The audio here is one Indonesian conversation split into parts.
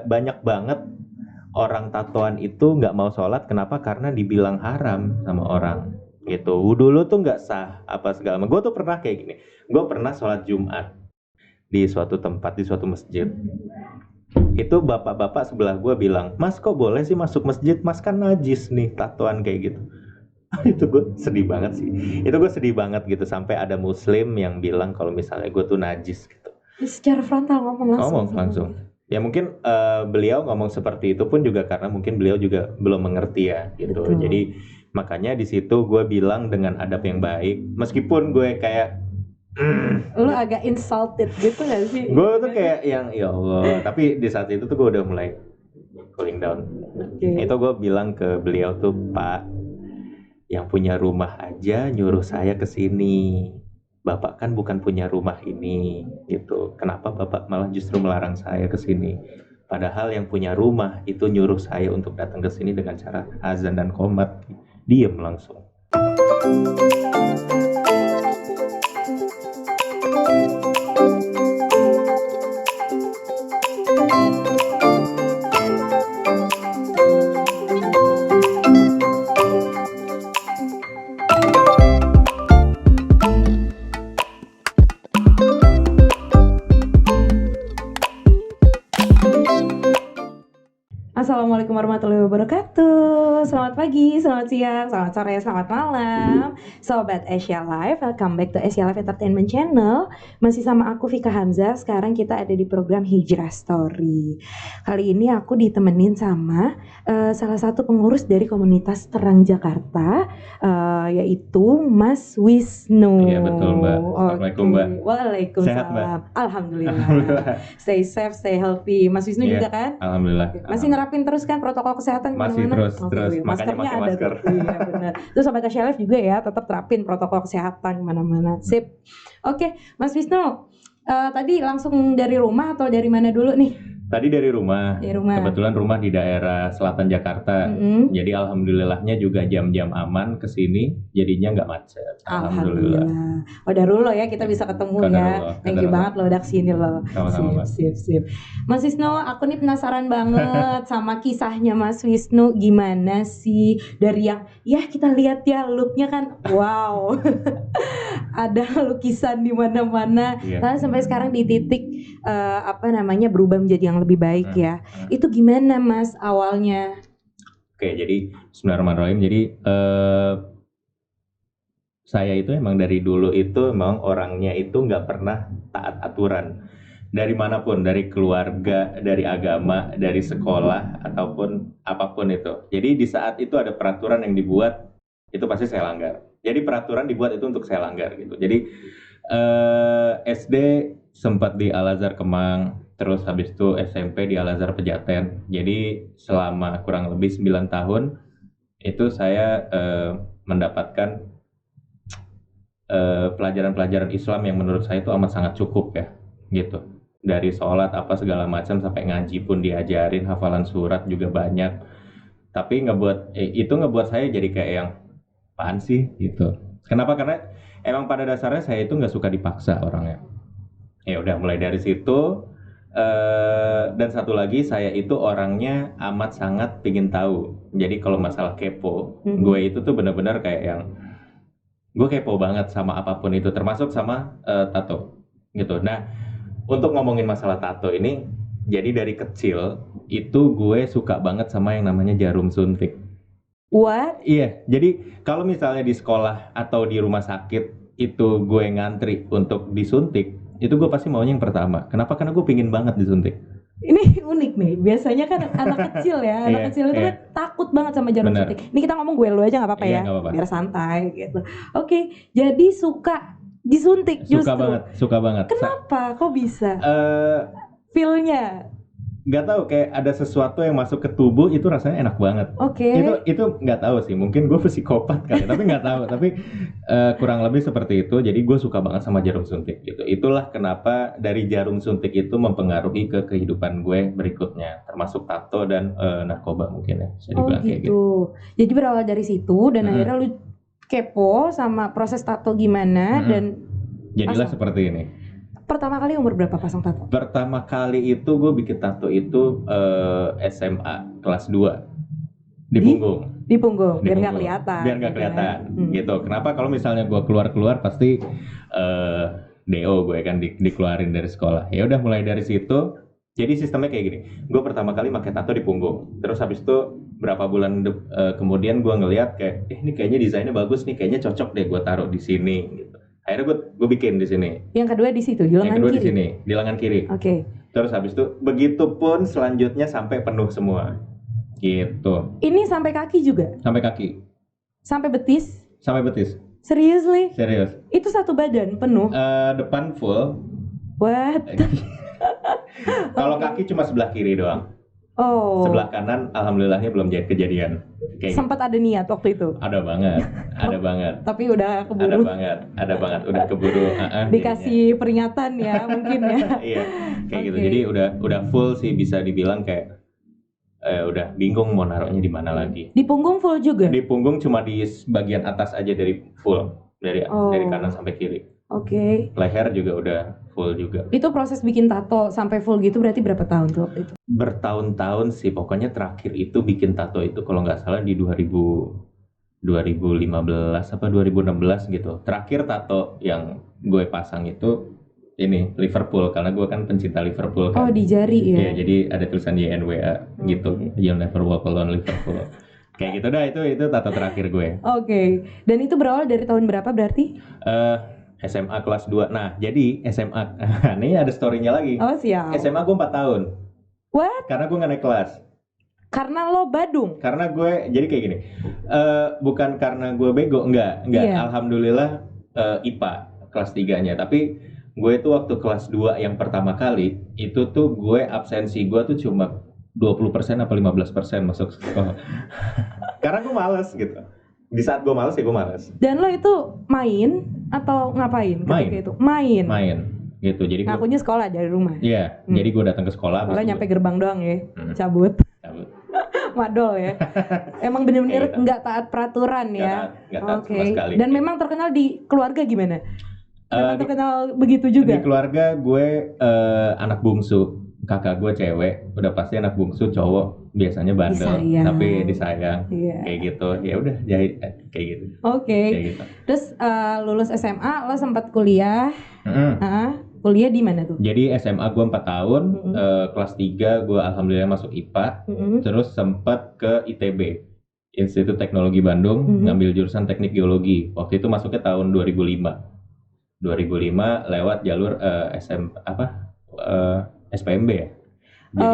banyak banget orang tatoan itu nggak mau sholat. Kenapa? Karena dibilang haram sama orang gitu. Wudhu lu tuh nggak sah apa segala macam. Gue tuh pernah kayak gini. Gue pernah sholat Jumat di suatu tempat, di suatu masjid. Itu bapak-bapak sebelah gue bilang, Mas kok boleh sih masuk masjid? Mas kan najis nih tatoan kayak gitu. Itu gue sedih banget sih. Itu gue sedih banget gitu. Sampai ada muslim yang bilang kalau misalnya gue tuh najis gitu. Secara frontal ngomong langsung. Ya mungkin beliau ngomong seperti itu pun juga karena mungkin beliau juga belum mengerti ya gitu. Betul. Jadi makanya di situ gue bilang dengan adab yang baik, meskipun gue kayak lu agak insulted gitu gak sih? Gue tuh kayak yang ya Allah, tapi di saat itu tuh gue udah mulai cooling down. Itu gue bilang ke beliau tuh, Pak, yang punya rumah aja nyuruh saya ke sini. Bapak kan bukan punya rumah ini gitu. Kenapa Bapak malah justru melarang saya ke sini? Padahal yang punya rumah itu nyuruh saya untuk datang ke sini dengan cara azan dan qomat. Diem langsung. Assalamualaikum warahmatullahi wabarakatuh. Selamat pagi, selamat siang, selamat sore, selamat malam Sobat Asia Live, welcome back to Asia Live Entertainment Channel. Masih sama aku Vika Hamzah. Sekarang kita ada di program Hijrah Story. Kali ini aku ditemenin sama salah satu pengurus dari komunitas Terang Jakarta, yaitu Mas Wisnu. Iya betul Mbak. Assalamualaikum Mbak. Waalaikumsalam. Sehat Mbak? Alhamdulillah. Stay safe, stay healthy. Mas Wisnu juga kan? Alhamdulillah. Masih nerapin terus kan protokol kesehatan masih mana-mana? Terus makanya pakai masker. Iya benar. Terus Sobat Asia Live juga ya tetap terapin protokol kesehatan mana-mana. Sip. Oke, Mas Wisnu, tadi langsung dari rumah atau dari mana dulu nih? Tadi dari rumah. Kebetulan rumah di daerah selatan Jakarta. Jadi alhamdulillahnya juga jam-jam aman ke sini, jadinya nggak macet. Alhamdulillah. Dulu ya kita bisa ketemu ya. Thank you banget lo udah kesini lo. Sip. Mas Wisnu, aku nih penasaran banget sama kisahnya Mas Wisnu. Gimana sih dari yang ya kita lihat ya looknya kan wow. Ada lukisan di mana-mana. Karena sampai sekarang di titik berubah menjadi yang lebih baik ya. Itu gimana Mas awalnya? Oke, jadi bismillahirrahmanirrahim. Jadi saya itu emang dari dulu itu memang orangnya itu nggak pernah taat aturan. Dari manapun, dari keluarga, dari agama, dari sekolah, ataupun apapun itu. Jadi di saat itu ada peraturan yang dibuat, itu pasti saya langgar. Jadi peraturan dibuat itu untuk saya langgar gitu. Jadi SD sempat di Al-Azhar Kemang, terus habis itu SMP di Al-Azhar Pejaten. Jadi selama kurang lebih 9 tahun itu saya mendapatkan pelajaran-pelajaran Islam yang menurut saya itu amat sangat cukup ya gitu. Dari sholat apa segala macam sampai ngaji pun diajarin, hafalan surat juga banyak. Tapi itu ngebuat saya jadi kayak yang apaan sih gitu. Kenapa? Karena emang pada dasarnya saya itu nggak suka dipaksa orangnya. Ya udah mulai dari situ. Dan satu lagi saya itu orangnya amat sangat pingin tahu. Jadi kalau masalah kepo, gue itu tuh benar-benar kayak yang gue kepo banget sama apapun itu, termasuk sama tato gitu. Nah, untuk ngomongin masalah tato ini, jadi dari kecil itu gue suka banget sama yang namanya jarum suntik. What? Iya, jadi kalau misalnya di sekolah atau di rumah sakit itu gue ngantri untuk disuntik, itu gue pasti maunya yang pertama. Kenapa? Karena gue pingin banget disuntik. Ini unik nih, biasanya kan anak kecil ya, anak kecil itu kan takut banget sama jarum suntik. Ini kita ngomong gue lu aja nggak apa-apa ya, gak apa-apa. Biar santai gitu. Oke, jadi suka disuntik justru. Suka banget. Kenapa? Kok bisa? Feel-nya? Gak tahu, kayak ada sesuatu yang masuk ke tubuh itu rasanya enak banget. Oke. Itu nggak tahu sih, mungkin gue psikopat kali, tapi nggak tahu. Tapi kurang lebih seperti itu. Jadi gue suka banget sama jarum suntik gitu. Itulah kenapa dari jarum suntik itu mempengaruhi ke kehidupan gue berikutnya, termasuk tato dan narkoba mungkin ya. Bisa dibilang kayak gitu. Jadi berawal dari situ dan akhirnya lu kepo sama proses tato gimana dan jadilah seperti ini. Pertama kali umur berapa pasang tato? Pertama kali itu gue bikin tato itu SMA kelas 2 di punggung. Di punggung, biar nggak kelihatan. Biar nggak kelihatan, gitu. Kenapa? Kalau misalnya gue keluar pasti DO gue kan dikeluarin dari sekolah. Ya udah mulai dari situ. Jadi sistemnya kayak gini. Gue pertama kali pakai tato di punggung. Terus habis itu berapa bulan kemudian gue ngeliat kayak, ini kayaknya desainnya bagus nih, kayaknya cocok deh gue taruh di sini. Gitu. Akhirnya gue bikin di sini. Yang kedua di situ, di lengan kiri. Yang kedua di sini, di lengan kiri. Oke. Terus habis itu begitupun selanjutnya sampai penuh semua. Gitu. Ini sampai kaki juga? Sampai kaki. Sampai betis? Sampai betis. Seriously? Serius. Itu satu badan penuh? Depan full. What? Kalau kaki cuma sebelah kiri doang. Oh. Sebelah kanan alhamdulillahnya belum jadi kejadian. Sempat ada niat waktu itu? Ada banget, ada banget. Tapi udah keburu. Ada banget, udah keburu. Dikasih peringatan ya mungkin ya. Iya, kayak gitu. Jadi udah full sih, bisa dibilang kayak udah bingung mau naruhnya di mana lagi. Di punggung full juga? Di punggung cuma di bagian atas aja dari full, dari kanan sampai kiri. Oke. Leher juga udah full juga. Itu proses bikin tato sampai full gitu berarti berapa tahun tuh waktu itu? Bertahun-tahun sih, pokoknya terakhir itu bikin tato itu kalau nggak salah di 2015 apa 2016 gitu. Terakhir tato yang gue pasang itu ini Liverpool, karena gue kan pencinta Liverpool kan. Oh, di jari ya? Iya, jadi ada tulisan YNWA gitu, You'll Never Walk Alone Liverpool. Kayak gitu dah, itu tato terakhir gue. Oke. Dan itu berawal dari tahun berapa berarti? SMA kelas 2. Nah, jadi SMA, ini ada story-nya lagi. Oh, siap. SMA gue 4 tahun. What? Karena gue gak naik kelas. Karena lo badung? Karena gue, jadi kayak gini, bukan karena gue bego, enggak. Yeah. Alhamdulillah IPA kelas 3-nya, tapi gue itu waktu kelas 2 yang pertama kali, itu tuh gue absensi gue tuh cuma 20% apa 15% masuk sekolah. Karena gue males gitu. Di saat gue males ya gue males. Dan lo itu main atau ngapain ketika itu? Main gitu. Jadi ngakunya sekolah dari rumah? Iya, jadi gue datang ke sekolah. Kalau nyampe gerbang doang ya, cabut. Madol ya. Emang bener-bener nggak taat peraturan ya? Nggak taat sama sekali. Dan memang terkenal di keluarga gimana? Memang terkenal begitu juga? Di keluarga gue anak bungsu, kakak gue cewek, udah pasti anak bungsu cowok biasanya bandel, tapi disayang, kayak gitu. Ya udah jahit kayak gitu. Oke. Gitu. Terus lulus SMA lo sempat kuliah. Kuliah di mana tuh? Jadi SMA gue 4 tahun, kelas 3 gue alhamdulillah masuk IPA, terus sempat ke ITB, Institut Teknologi Bandung, ngambil jurusan Teknik Geologi. Waktu itu masuknya tahun 2005 lewat jalur SPMB ya. Jadi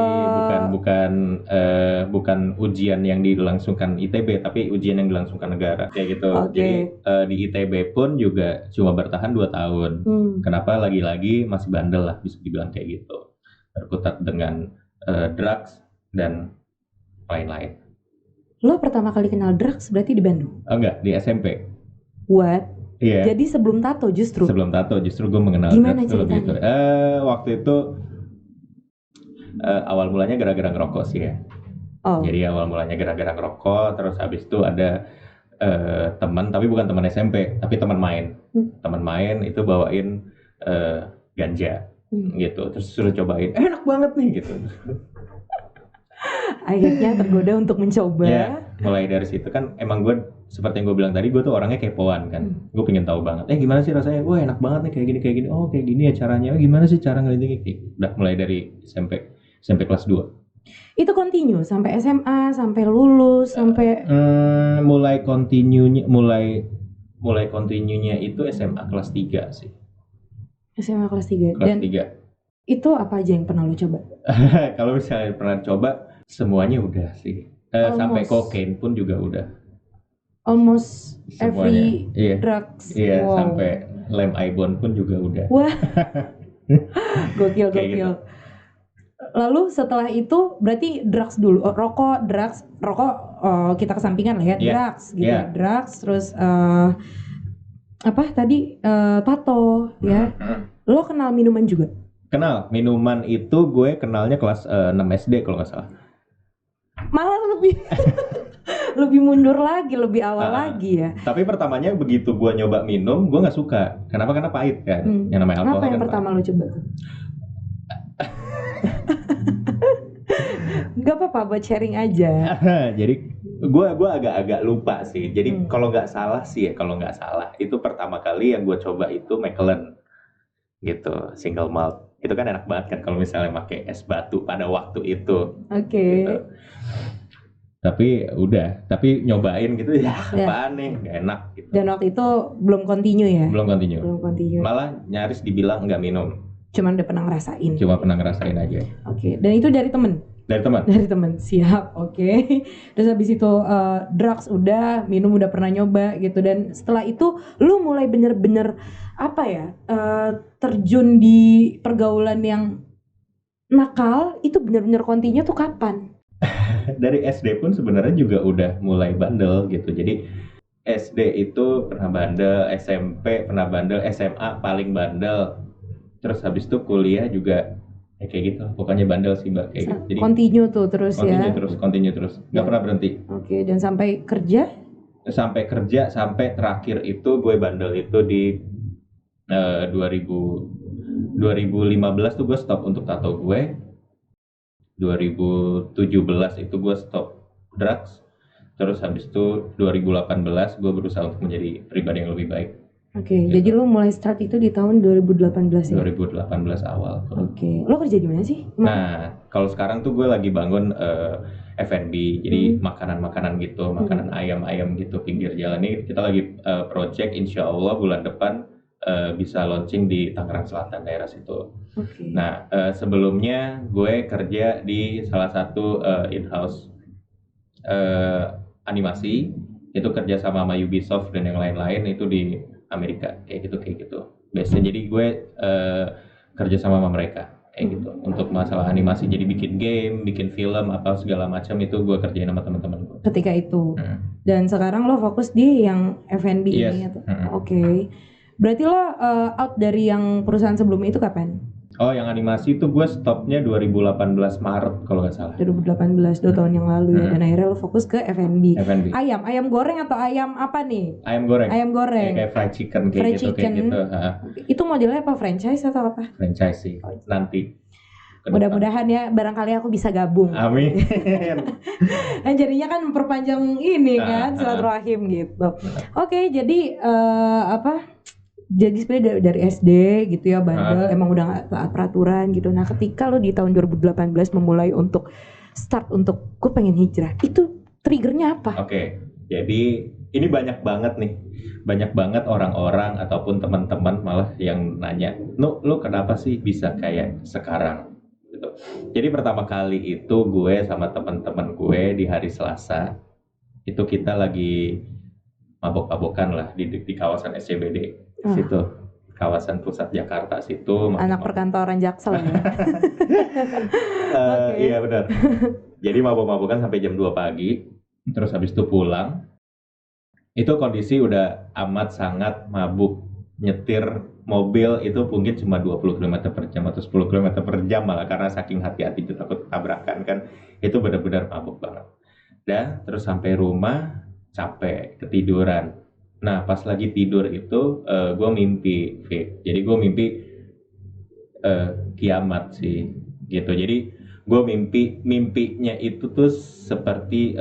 bukan ujian yang dilangsungkan ITB, tapi ujian yang dilangsungkan negara kayak gitu. Jadi di ITB pun juga cuma bertahan 2 tahun. Kenapa? Lagi-lagi masih bandel lah, bisa dibilang kayak gitu. Berkutat dengan drugs dan lain-lain. Lo pertama kali kenal drugs berarti di Bandung? Enggak, di SMP. What? Iya. Jadi sebelum tato justru? Sebelum tato justru gue mengenal gimana drugs lebih itu. Waktu itu awal mulanya gara-gara ngerokok sih ya. Jadi awal mulanya gara-gara ngerokok, terus habis itu ada teman, tapi bukan teman SMP, tapi teman main. Teman main itu bawain ganja gitu, terus suruh cobain, enak banget nih gitu. Akhirnya tergoda untuk mencoba. Ya, mulai dari situ kan emang gue seperti yang gue bilang tadi, gue tuh orangnya kepoan kan. Gue pengen tahu banget, gimana sih rasanya? Wah enak banget nih kayak gini. Oh kayak gini ya caranya. Gimana sih cara ngelintingnya? Udah mulai dari SMP kelas 2. Itu continue sampai SMA, sampai lulus, sampai mulai continuenya itu SMA kelas 3 sih. SMA kelas 3. Kelas 3. Itu apa aja yang pernah lo coba? Kalau misalnya pernah coba, semuanya udah sih. Sampai kokain pun juga udah. Almost semuanya. Every drugs. Iya, wow. Sampai lem ibon pun juga udah. Wah. Gokil. Gitu. Lalu setelah itu berarti drugs dulu. Rokok kita kesampingan lah ya. Drugs gitu. Drugs terus tato ya. Lo kenal minuman juga? Kenal, minuman itu gue kenalnya kelas 6 SD kalau nggak salah. Malah lebih lebih mundur lagi, lebih awal lagi ya. Tapi pertamanya begitu gue nyoba minum, gue nggak suka. Kenapa? Karena pahit kan. Yang namanya alkohol. Apa yang kan pertama lo coba tuh? Gak apa-apa, buat sharing aja. Jadi gue agak-agak lupa sih. Jadi kalau nggak salah itu pertama kali yang gue coba itu Macallan gitu, single malt. Itu kan enak banget kan kalau misalnya pakai es batu pada waktu itu. Oke. Gitu. Tapi nyobain gitu ya apaan nih, gak enak gitu. Dan waktu itu belum continue ya? Belum continue. Malah nyaris dibilang nggak minum. Cuma udah pernah ngerasain. Cuma pernah ngerasain aja. Oke. Dan itu dari temen? Dari temen, siap, oke. Terus habis itu drugs udah, minum udah pernah nyoba gitu. Dan setelah itu lu mulai bener-bener terjun di pergaulan yang nakal, itu bener-bener continue tuh kapan? Dari SD pun sebenarnya juga udah mulai bandel gitu. Jadi SD itu pernah bandel, SMP pernah bandel, SMA paling bandel. Terus habis itu kuliah juga kayak gitu. Pokoknya bandel sih Mbak, kayak gitu. Jadi continue terus ya. Continue terus. Nggak pernah berhenti. Oke, dan sampai kerja? Sampai terakhir itu gue bandel itu di 2015 tuh gue stop untuk tato gue. 2017 itu gue stop drugs. Terus habis itu 2018 gue berusaha untuk menjadi pribadi yang lebih baik. Oke, gitu. Jadi lo mulai start itu di tahun 2018 ya? 2018 awal. Oke, lo kerja di mana sih? Nah, kalau sekarang tuh gue lagi bangun F&B, jadi makanan-makanan gitu, makanan ayam-ayam gitu pinggir jalan. Ini kita lagi project, insya Allah bulan depan bisa launching di Tangerang Selatan, daerah situ. Okay. Nah, sebelumnya gue kerja di salah satu in-house animasi, itu kerja sama Ubisoft dan yang lain-lain itu di Amerika, kayak gitu. Biasanya jadi gue kerja sama mereka kayak gitu untuk masalah animasi, jadi bikin game, bikin film atau segala macam itu gue kerjain sama teman-teman gue. Ketika itu. Dan sekarang lo fokus di yang F&B ini atau? Oke. Berarti lo out dari yang perusahaan sebelumnya itu kapan? Oh, yang animasi itu gue stopnya 2018 Maret kalau nggak salah. 2018, 2 tahun yang lalu ya. Dan akhirnya lo fokus ke F&B. Ayam goreng atau ayam apa nih? Ayam goreng. Kayak fried chicken kayak gitu. Itu modelnya apa, franchise atau apa? Franchise sih. Nanti. Mudah-mudahan ya, barangkali aku bisa gabung. Amin. Nah, jadinya kan memperpanjang ini kan silaturahim gitu. Oke, jadi jadi sebenarnya dari SD gitu ya bandel, emang udah gak taat peraturan gitu. Nah ketika lo di tahun 2018 memulai untuk start untuk gue pengen hijrah, itu triggernya apa? Oke, jadi ini banyak banget orang-orang ataupun teman-teman malah yang nanya, lu kenapa sih bisa kayak sekarang? Gitu. Jadi pertama kali itu gue sama teman-teman gue di hari Selasa itu kita lagi mabok-mabokan lah di kawasan SCBD. Situ kawasan pusat Jakarta situ. Anak perkantoran Jaksel ya. Iya benar. Jadi mabok-mabokan sampai jam 2 pagi. Terus habis itu pulang. Itu kondisi udah amat sangat mabuk. Nyetir mobil itu mungkin cuma 20 km per jam atau 10 km per jam malah, karena saking hati-hati takut tabrakan kan. Itu benar-benar mabuk banget. Dan terus sampai rumah capek, ketiduran. Nah pas lagi tidur itu gue mimpi, jadi gue mimpi kiamat sih gitu. Jadi gue mimpinya itu tuh seperti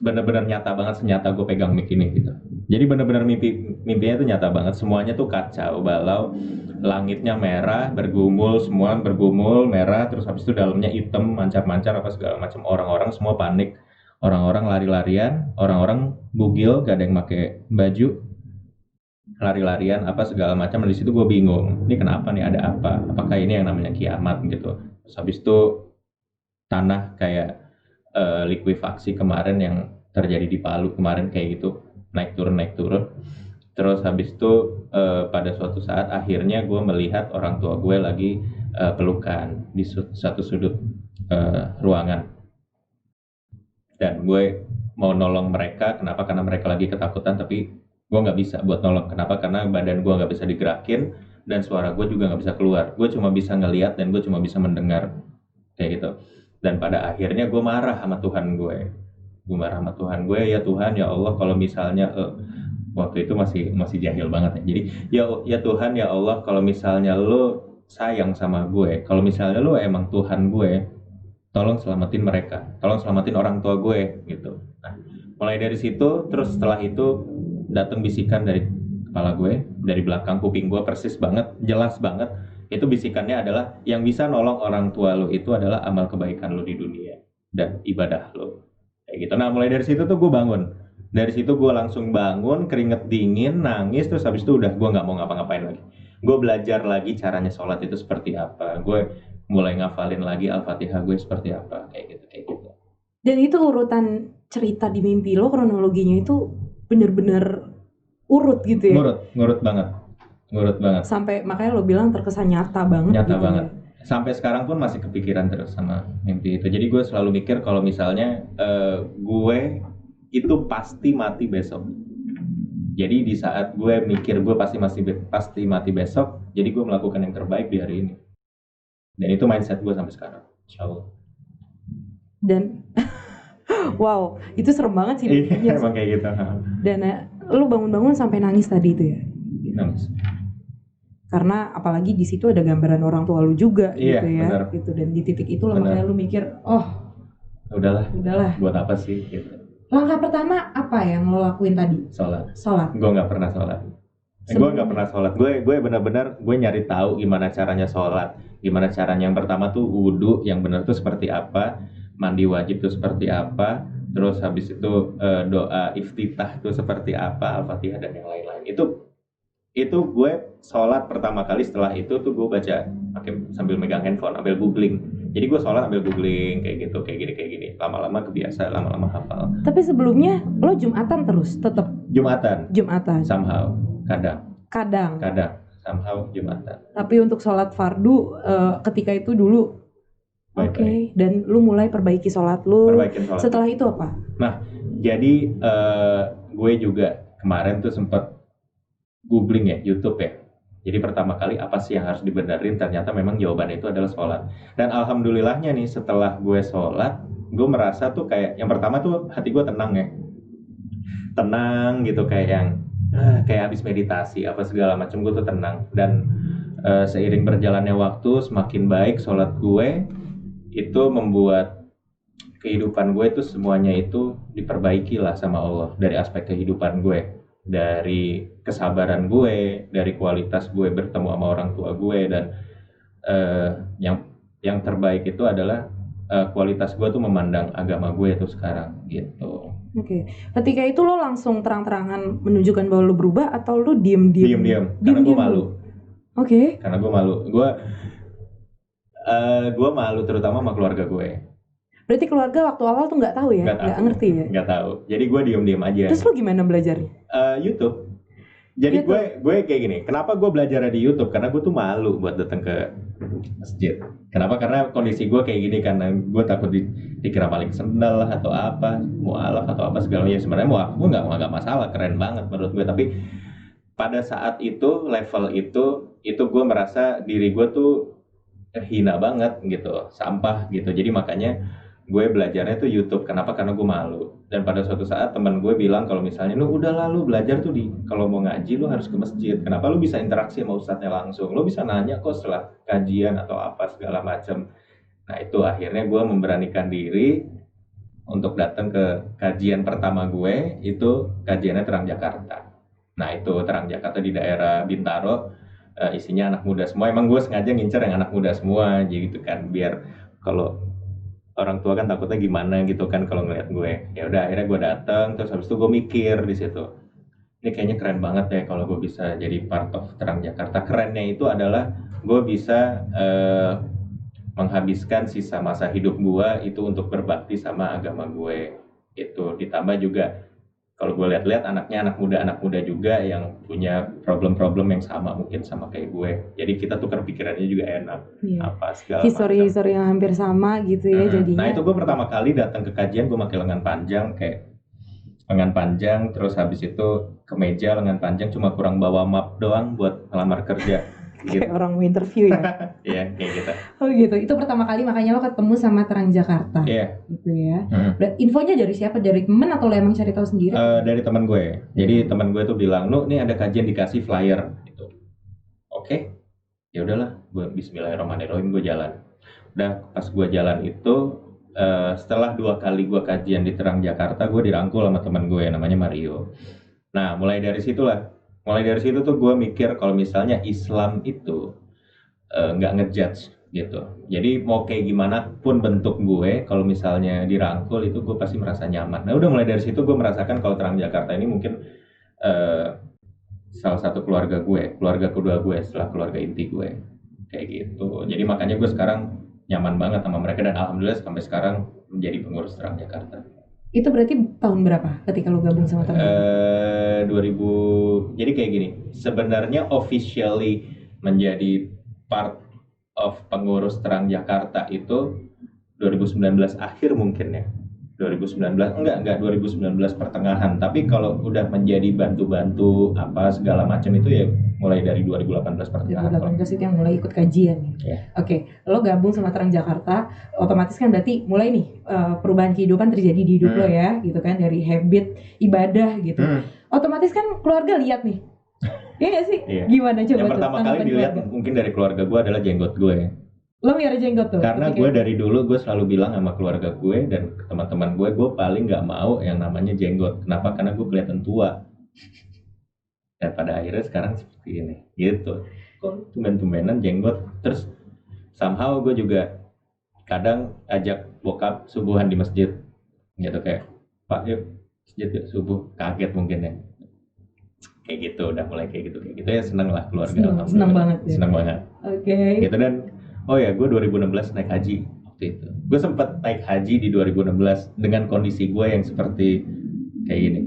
benar-benar nyata banget, senyata gue pegang mic ini gitu. Jadi benar-benar mimpinya itu nyata banget, semuanya tuh kacau balau, langitnya merah, bergumul, semua bergumul merah, terus habis itu dalamnya hitam, mancar-mancar apa segala macam, orang-orang semua panik. Orang-orang lari-larian, orang-orang bugil, gak ada yang pakai baju, lari-larian apa segala macam. Di situ gue bingung, ini kenapa nih, ada apa? Apakah ini yang namanya kiamat gitu? Terus habis itu tanah kayak likuifaksi kemarin yang terjadi di Palu kemarin kayak gitu, naik turun. Terus habis itu pada suatu saat akhirnya gue melihat orang tua gue lagi pelukan di satu sudut ruangan. Dan gue mau nolong mereka, kenapa? Karena mereka lagi ketakutan, tapi gue nggak bisa buat nolong. Kenapa? Karena badan gue nggak bisa digerakin dan suara gue juga nggak bisa keluar. Gue cuma bisa ngelihat dan gue cuma bisa mendengar kayak gitu. Dan pada akhirnya gue marah sama Tuhan gue. gue marah sama Tuhan gue, ya Tuhan ya Allah kalau misalnya waktu itu masih jahil banget ya, jadi ya Tuhan ya Allah kalau misalnya lo sayang sama gue, kalau misalnya lo emang Tuhan gue, tolong selamatin mereka, tolong selamatin orang tua gue gitu. Nah, mulai dari situ, terus setelah itu datang bisikan dari kepala gue, dari belakang kuping gue persis banget, jelas banget. Itu bisikannya adalah yang bisa nolong orang tua lo itu adalah amal kebaikan lo di dunia dan ibadah lo. Kayak gitu. Nah, mulai dari situ tuh gue bangun. Dari situ gue langsung bangun, keringet dingin, nangis, terus habis itu udah gue nggak mau ngapa-ngapain lagi. Gue belajar lagi caranya sholat itu seperti apa. Gue mulai ngafalin lagi Al-Fatihah gue seperti apa, kayak gitu. Dan itu urutan cerita di mimpi lo, kronologinya itu bener-bener urut gitu ya? Ngurut banget. Sampai makanya lo bilang terkesan nyata banget gitu banget. Ya? Sampai sekarang pun masih kepikiran terus sama mimpi itu. Jadi gue selalu mikir kalau misalnya gue itu pasti mati besok. Jadi di saat gue mikir gue pasti mati besok, jadi gue melakukan yang terbaik di hari ini. Dan itu mindset gue sampai sekarang, insya Allah. Dan wow, itu serem banget sih. Iya, emang kayak gitu. Dan lu bangun-bangun sampai nangis tadi itu ya? Nangis. Karena apalagi di situ ada gambaran orang tua lu juga iya, gitu ya. Bener. Gitu. Dan di titik itu makanya lu mikir, udahlah. Buat apa sih? Gitu. Langkah pertama apa yang lo lakuin tadi? Sholat. Gue nggak pernah sholat. Gue benar-benar gue nyari tahu gimana caranya sholat, gimana caranya. Yang pertama tuh wudu yang benar tuh seperti apa, mandi wajib tuh seperti apa, terus habis itu doa iftitah tuh seperti apa, Al-Fatihah dan yang lain-lain. Itu gue sholat pertama kali. Setelah itu tuh gue baca sambil megang handphone, sambil googling. Jadi gue sholat sambil googling kayak gitu, kayak gini. Lama-lama kebiasa, lama-lama hafal. Tapi sebelumnya lo Jumatan terus tetap? Jumatan. Somehow. Kadang somehow Jumatan. Tapi untuk sholat fardu ketika itu dulu Oke. Dan lu mulai perbaiki sholat lu. Setelah itu apa? Nah, jadi gue juga kemarin tuh sempat googling ya, YouTube ya. Jadi pertama kali apa sih yang harus dibenerin, ternyata memang jawabannya itu adalah sholat. Dan alhamdulillahnya nih, setelah gue sholat, gue merasa tuh kayak yang pertama tuh hati gue tenang ya. Tenang gitu, kayak habis meditasi apa segala macam, gue tuh tenang. Dan seiring berjalannya waktu semakin baik sholat gue, itu membuat kehidupan gue itu semuanya itu diperbaiki lah sama Allah. Dari aspek kehidupan gue, dari kesabaran gue, dari kualitas gue bertemu sama orang tua gue, dan yang terbaik itu adalah kualitas gue tuh memandang agama gue itu sekarang gitu. Oke. Ketika itu lo langsung terang-terangan menunjukkan bahwa lo berubah atau lo diem? Karena gue malu. Oke. Karena gue malu. Gue malu terutama sama keluarga gue. Berarti keluarga waktu awal tuh nggak tahu ya? Nggak ngerti ya? Nggak tahu. Jadi gue diem aja. Terus lo gimana belajarnya? YouTube. Jadi gue kayak gini. Kenapa gue belajar di YouTube? Karena gue tuh malu buat datang ke masjid. Kenapa? Karena kondisi gue kayak gini. Karena gue takut dikira paling sendal lah atau apa, mualaf atau apa segala macam. Sebenarnya mualaf gue nggak masalah, keren banget menurut gue. Tapi pada saat itu, level itu gue merasa diri gue tuh hina banget gitu, sampah gitu. Jadi makanya gue belajarnya tuh YouTube. Kenapa? Karena gue malu. Dan pada suatu saat teman gue bilang kalau misalnya lu udah lalu belajar tuh kalau mau ngaji lu harus ke masjid. Kenapa? Lu bisa interaksi sama ustadznya langsung, lu bisa nanya kok setelah kajian atau apa segala macam. Nah itu akhirnya gue memberanikan diri untuk datang ke kajian pertama gue. Itu kajiannya Terang Jakarta. Nah itu Terang Jakarta di daerah Bintaro, isinya anak muda semua. Emang gue sengaja ngincer yang anak muda semua gitu kan, biar kalau orang tua kan takutnya gimana gitu kan kalau ngeliat gue. Ya udah akhirnya gue datang, terus habis itu gue mikir di situ, ini kayaknya keren banget ya kalau gue bisa jadi part of Terang Jakarta. Kerennya itu adalah gue bisa menghabiskan sisa masa hidup gue itu untuk berbakti sama agama gue. Itu ditambah juga kalau gue lihat-lihat anaknya anak muda juga yang punya problem-problem yang sama mungkin sama kayak gue. Jadi kita tukar pikirannya juga enak. Apa segala histori yang hampir sama gitu ya jadinya. Nah itu gue pertama kali datang ke kajian gue pakai lengan panjang, terus habis itu kemeja lengan panjang, cuma kurang bawa map doang buat ngelamar kerja. Kayak orang mau interview ya. Iya, kayak gitu. Oh gitu. Itu pertama kali makanya lo ketemu sama Terang Jakarta. Iya. Gitu ya. Infonya dari siapa? Dari temen atau lo emang cari tahu sendiri? Dari teman gue. Jadi teman gue tuh bilang, "Nu, nih ada kajian dikasih flyer." Gitu. Oke. Ya udahlah, gue bismillahirrahmanirrahim gue jalan. Udah pas gue jalan itu setelah 2 kali gue kajian di Terang Jakarta, gue dirangkul sama teman gue namanya Mario. Nah, mulai dari situ tuh gue mikir kalau misalnya Islam itu nggak ngejudge gitu. Jadi mau kayak gimana pun bentuk gue, kalau misalnya dirangkul itu gue pasti merasa nyaman. Nah, udah mulai dari situ gue merasakan kalau Terang Jakarta ini mungkin salah satu keluarga kedua gue setelah keluarga inti gue, kayak gitu. Jadi makanya gue sekarang nyaman banget sama mereka dan alhamdulillah sampai sekarang menjadi pengurus Terang Jakarta. Itu berarti tahun berapa ketika lu gabung sama Terang? 2000. Jadi kayak gini, sebenarnya officially menjadi part of pengurus Terang Jakarta itu 2019 akhir mungkin ya. 2019 enggak 2019 pertengahan, tapi kalau udah menjadi bantu-bantu apa segala macam itu ya mulai dari 2018 pertengahan. 2018 itu yang mulai ikut kajian ya. Yeah. Oke, lo gabung sama Terang Jakarta, otomatis kan berarti mulai nih perubahan kehidupan terjadi di hidup lo ya, gitu kan, dari habit ibadah gitu. Otomatis kan keluarga lihat nih. Iya gak sih? Iya. Gimana coba? Yang pertama kali dilihat mungkin dari keluarga gue adalah jenggot gue. Lo miara jenggot tuh? Karena gue dari dulu gue selalu bilang sama keluarga gue dan teman-teman gue paling nggak mau yang namanya jenggot. Kenapa? Karena gue kelihatan tua. Dan pada akhirnya sekarang seperti ini, gitu. Kok tumben-tumbenan jenggot? Terus somehow gue juga kadang ajak bokap subuhan di masjid, gitu kayak, "Pak, yuk masjid yuk subuh." Kaget mungkin ya. Kayak gitu, udah mulai kayak gitu ya, seneng lah keluarga. Seneng banget ya. Seneng banget. Oke. Gitu. Dan oh ya, gue 2016 naik haji waktu itu. Gue sempat naik haji di 2016 dengan kondisi gue yang seperti kayak gini.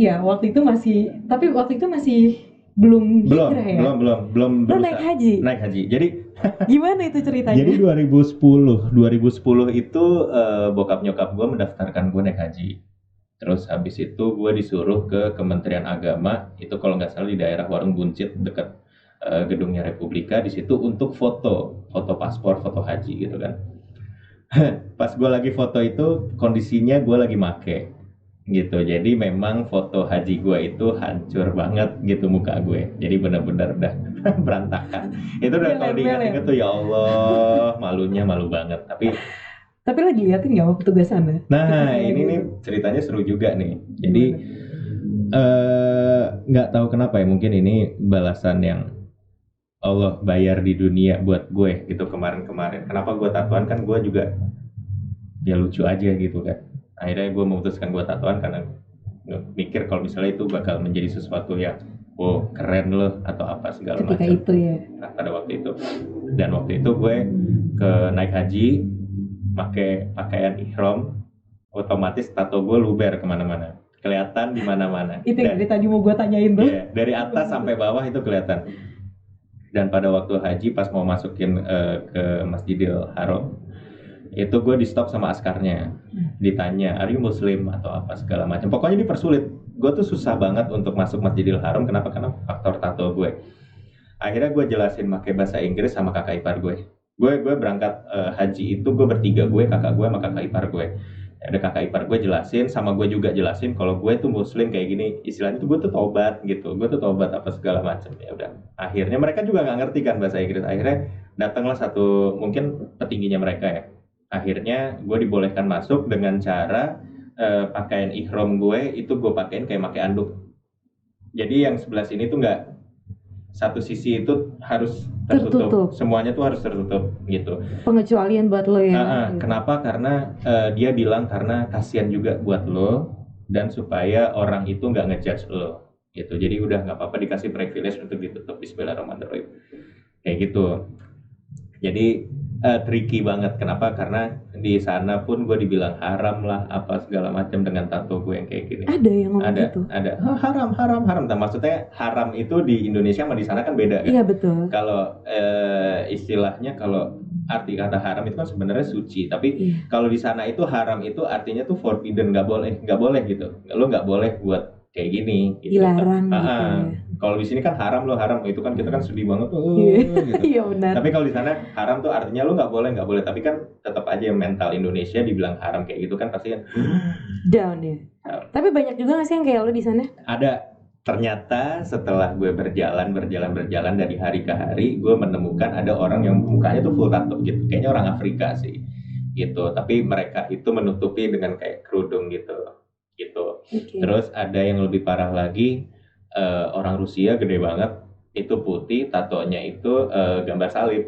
Iya, waktu itu masih belum hijrah ya? Belum. Lo naik haji? Naik haji. Jadi gimana itu ceritanya? Jadi 2010 itu bokap nyokap gue mendaftarkan gue naik haji. Terus habis itu gue disuruh ke Kementerian Agama, itu kalau nggak salah di daerah Warung Buncit dekat gedungnya Republika, di situ untuk foto paspor, foto haji gitu kan. Pas gue lagi foto itu kondisinya gue lagi make gitu, jadi memang foto haji gue itu hancur banget gitu muka gue, jadi benar-benar udah berantakan. Itu udah kalau diingat-ingat tuh ya Allah, malu banget. Tapi lagi liatin nggak sama petugas sana? Nah ini nih ceritanya seru juga nih. Jadi nggak tahu kenapa ya, mungkin ini balasan yang Allah bayar di dunia buat gue gitu kemarin. Kenapa gue tatoan, kan gue juga ya lucu aja gitu kan. Akhirnya gue memutuskan gue tatoan karena mikir kalau misalnya itu bakal menjadi sesuatu yang keren loh atau apa segala macam. Ketika itu ya. Nah, pada waktu itu. Dan waktu itu gue ke naik haji pakai pakaian ihram, otomatis tato gue luber kemana-mana, kelihatan di mana-mana. Itu yang dari tadi mau gue tanyain tuh. Iya, dari atas sampai bawah itu kelihatan. Dan pada waktu haji pas mau masukin ke Masjidil Haram, itu gue di stop sama askarnya, ditanya, "Are you Muslim?" atau apa segala macam. Pokoknya dipersulit. Gue tuh susah banget untuk masuk Masjidil Haram. Kenapa? Karena faktor tato gue. Akhirnya gue jelasin pakai bahasa Inggris sama kakak ipar gue. Gue berangkat haji itu gue bertiga, gue, kakak gue, sama kakak ipar gue. Ada kakak ipar gue jelasin, sama gue juga jelasin kalau gue tuh Muslim kayak gini. Istilahnya tuh gue tuh taubat gitu. Gue tuh taubat apa segala macam. Ya udah. Akhirnya mereka juga nggak ngerti kan bahasa Inggris. Akhirnya datanglah satu mungkin petingginya mereka ya. Akhirnya gue dibolehkan masuk dengan cara pakaian ihram gue itu gue pakein kayak pakai anduk. Jadi yang sebelah sini tuh nggak, satu sisi itu harus tertutup. Semuanya tuh harus tertutup gitu. Pengecualian buat lo ya. Gitu. Kenapa? Karena dia bilang karena kasihan juga buat lo dan supaya orang itu nggak ngejudge lo gitu. Jadi udah nggak apa-apa dikasih privilege untuk ditutup. Bismillahirrahmanirrahim. Kayak gitu. Jadi tricky banget. Kenapa? Karena di sana pun gue dibilang haram lah apa segala macam dengan tato gue yang kayak gini. Ada yang ngomong gitu? Ada. Haram. Nah, maksudnya haram itu di Indonesia sama di sana kan beda kan? Iya betul. Kalau istilahnya, kalau arti kata haram itu kan sebenarnya suci, tapi kalau di sana itu haram itu artinya tuh forbidden, nggak boleh gitu. Lo nggak boleh buat kayak gini. Gitu. Dilarang gitu ya. Kalau di sini kan haram itu kan kita kan sedih banget gitu. Iya benar. Tapi kalau di sana haram tuh artinya lo nggak boleh. Tapi kan tetap aja mental Indonesia dibilang haram kayak gitu kan pasti kan down ya. Tapi banyak juga nggak sih yang kayak lo di sana? Ada. Ternyata setelah gue berjalan dari hari ke hari, gue menemukan ada orang yang mukanya tuh full tato gitu. Kayaknya orang Afrika sih gitu. Tapi mereka itu menutupi dengan kayak kerudung gitu. Okay. Terus ada yang lebih parah lagi, orang Rusia gede banget, itu putih, tatonya itu gambar salib.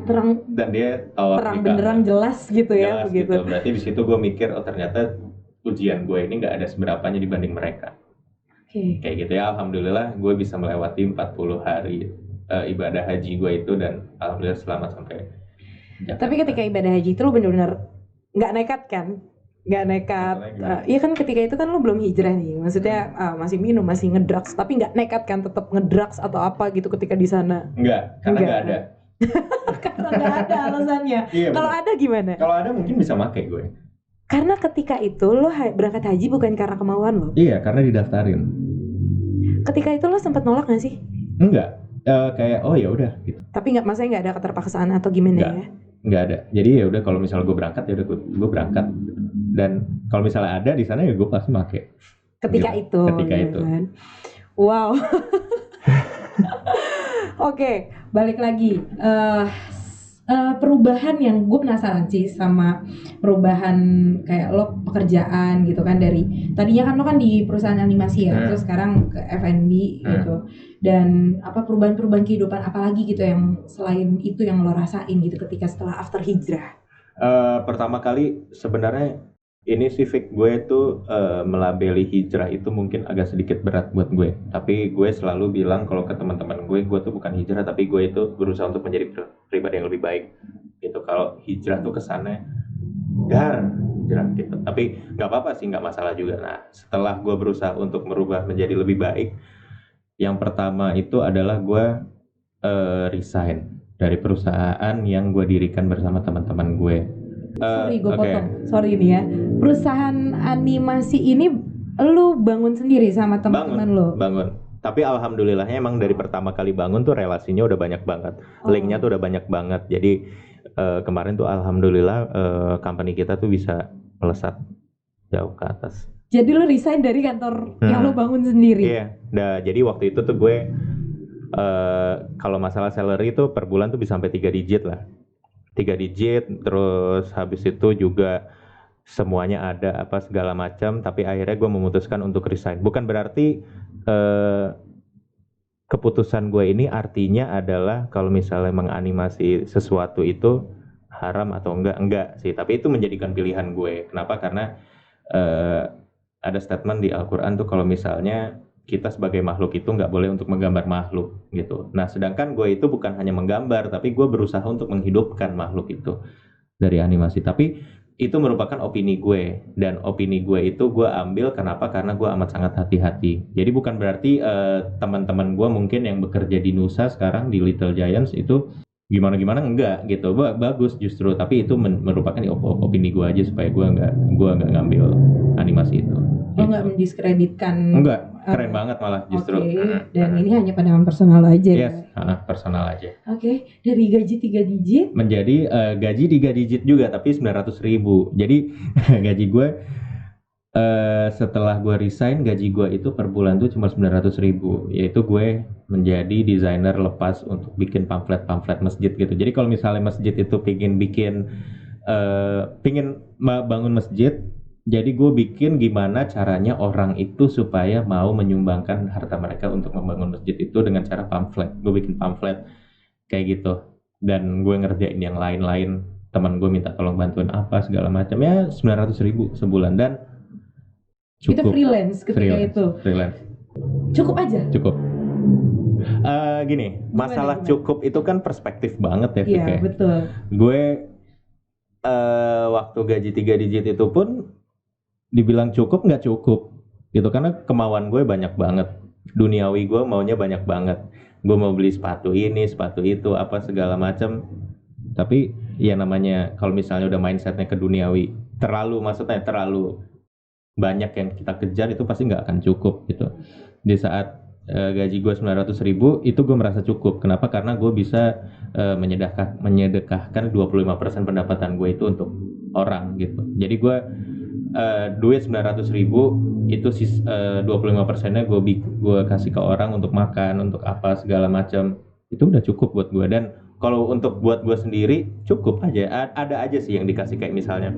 Terang. Dan dia terang benerang jelas gitu ya, begitu. Gitu. Berarti di situ gue mikir, oh ternyata ujian gue ini nggak ada seberapanya dibanding mereka. Kayak gitu ya, alhamdulillah gue bisa melewati 40 hari ibadah haji gue itu dan alhamdulillah selamat sampai Jakarta. Tapi ketika ibadah haji itu lo bener-bener nggak nekat kan? Nggak nekat, iya kan ketika itu kan lo belum hijrah nih, maksudnya masih minum, masih ngedrugs, tapi nggak nekat kan tetap ngedrugs atau apa gitu ketika di sana? Nggak, karena nggak ada. Karena nggak ada alasannya. Iya, kalau ada gimana? Kalau ada mungkin bisa make gue. Karena ketika itu lo berangkat haji bukan karena kemauan lo? Iya, karena didaftarin. Ketika itu lo sempat nolak nggak sih? Enggak, kayak oh ya udah gitu. Tapi nggak, maksudnya nggak ada keterpaksaan atau gimana ya? Nggak ada. Jadi ya udah kalau misalnya gue berangkat ya udah gue berangkat. Dan kalau misalnya ada di sana ya gue pasti pakai. Ketika gitu. Itu. Kan? Wow. Oke, balik lagi. Perubahan yang gue penasaran sih sama perubahan kayak lo pekerjaan gitu kan, dari tadinya kan lo kan di perusahaan animasi ya, terus sekarang ke F&B gitu, dan apa perubahan kehidupan apalagi gitu yang selain itu yang lo rasain gitu ketika setelah after hijrah? Pertama kali sebenarnya ini civic gue tuh melabeli hijrah itu mungkin agak sedikit berat buat gue, tapi gue selalu bilang kalau ke teman-teman gue tuh bukan hijrah, tapi gue itu berusaha untuk menjadi pribadi yang lebih baik gitu. Kalau hijrah tuh kesannya hijrah gitu, tapi nggak apa-apa sih, nggak masalah juga. Nah setelah gue berusaha untuk merubah menjadi lebih baik, yang pertama itu adalah gue resign dari perusahaan yang gue dirikan bersama teman-teman gue. Sorry gue potong, sorry nih ya. Perusahaan animasi ini lu bangun sendiri sama teman-teman lu? Bangun. Tapi alhamdulillahnya emang dari pertama kali bangun tuh relasinya udah banyak banget, linknya tuh udah banyak banget. Jadi kemarin tuh alhamdulillah company kita tuh bisa melesat jauh ke atas. Jadi lu resign dari kantor yang lu bangun sendiri? Iya. Nah, jadi waktu itu tuh gue kalau masalah salary tuh per bulan tuh bisa sampai 3 digit lah. 3 digit, terus habis itu juga semuanya ada apa segala macam, tapi akhirnya gue memutuskan untuk resign. Bukan berarti keputusan gue ini artinya adalah kalau misalnya menganimasi sesuatu itu haram atau enggak sih, tapi itu menjadikan pilihan gue. Kenapa? Karena ada statement di Al-Quran tuh kalau misalnya kita sebagai makhluk itu nggak boleh untuk menggambar makhluk gitu. Nah sedangkan gue itu bukan hanya menggambar, tapi gue berusaha untuk menghidupkan makhluk itu dari animasi. Tapi itu merupakan opini gue, dan opini gue itu gue ambil kenapa? Karena gue amat sangat hati-hati. Jadi bukan berarti teman-teman gue mungkin yang bekerja di Nusa sekarang di Little Giants itu gimana enggak gitu, bagus justru. Tapi itu merupakan opini gue aja supaya gue nggak ngambil animasi itu. Lo nggak mendiskreditkan? Enggak, keren banget malah justru. Dan ini hanya pandangan personal aja. Yes, personal aja. Oke, dari gaji 3 digit menjadi gaji 3 digit juga, tapi 900.000. Jadi gaji gue setelah gue resign, gaji gue itu per bulan tuh cuma 900.000. Yaitu gue menjadi desainer lepas untuk bikin pamflet masjid gitu. Jadi kalau misalnya masjid itu pingin bangun masjid, jadi gue bikin gimana caranya orang itu supaya mau menyumbangkan harta mereka untuk membangun masjid itu dengan cara pamflet. Gue bikin pamflet kayak gitu, dan gue ngerjain yang lain-lain. Teman gue minta tolong bantuin apa segala macam, ya 900.000 sebulan, dan cukup. Itu freelance ketika itu? Freelance. Cukup aja? Cukup. Gini, masalah gimana? Cukup itu kan perspektif banget ya. Iya betul. Gue waktu gaji 3 digit itu pun dibilang cukup nggak cukup gitu, karena kemauan gue banyak banget, duniawi gue maunya banyak banget. Gue mau beli sepatu ini, sepatu itu, apa segala macam. Tapi ya namanya kalau misalnya udah mindsetnya ke duniawi, terlalu banyak yang kita kejar, itu pasti nggak akan cukup gitu. Di saat gaji gue 900.000 itu gue merasa cukup. Kenapa? Karena gue bisa menyedekahkan 25% pendapatan gue itu untuk orang gitu. Jadi gue duit 900.000 itu 25%-nya gue kasih ke orang untuk makan, untuk apa segala macam. Itu udah cukup buat gue. Dan kalau untuk buat gue sendiri cukup aja. Ada aja sih yang dikasih, kayak misalnya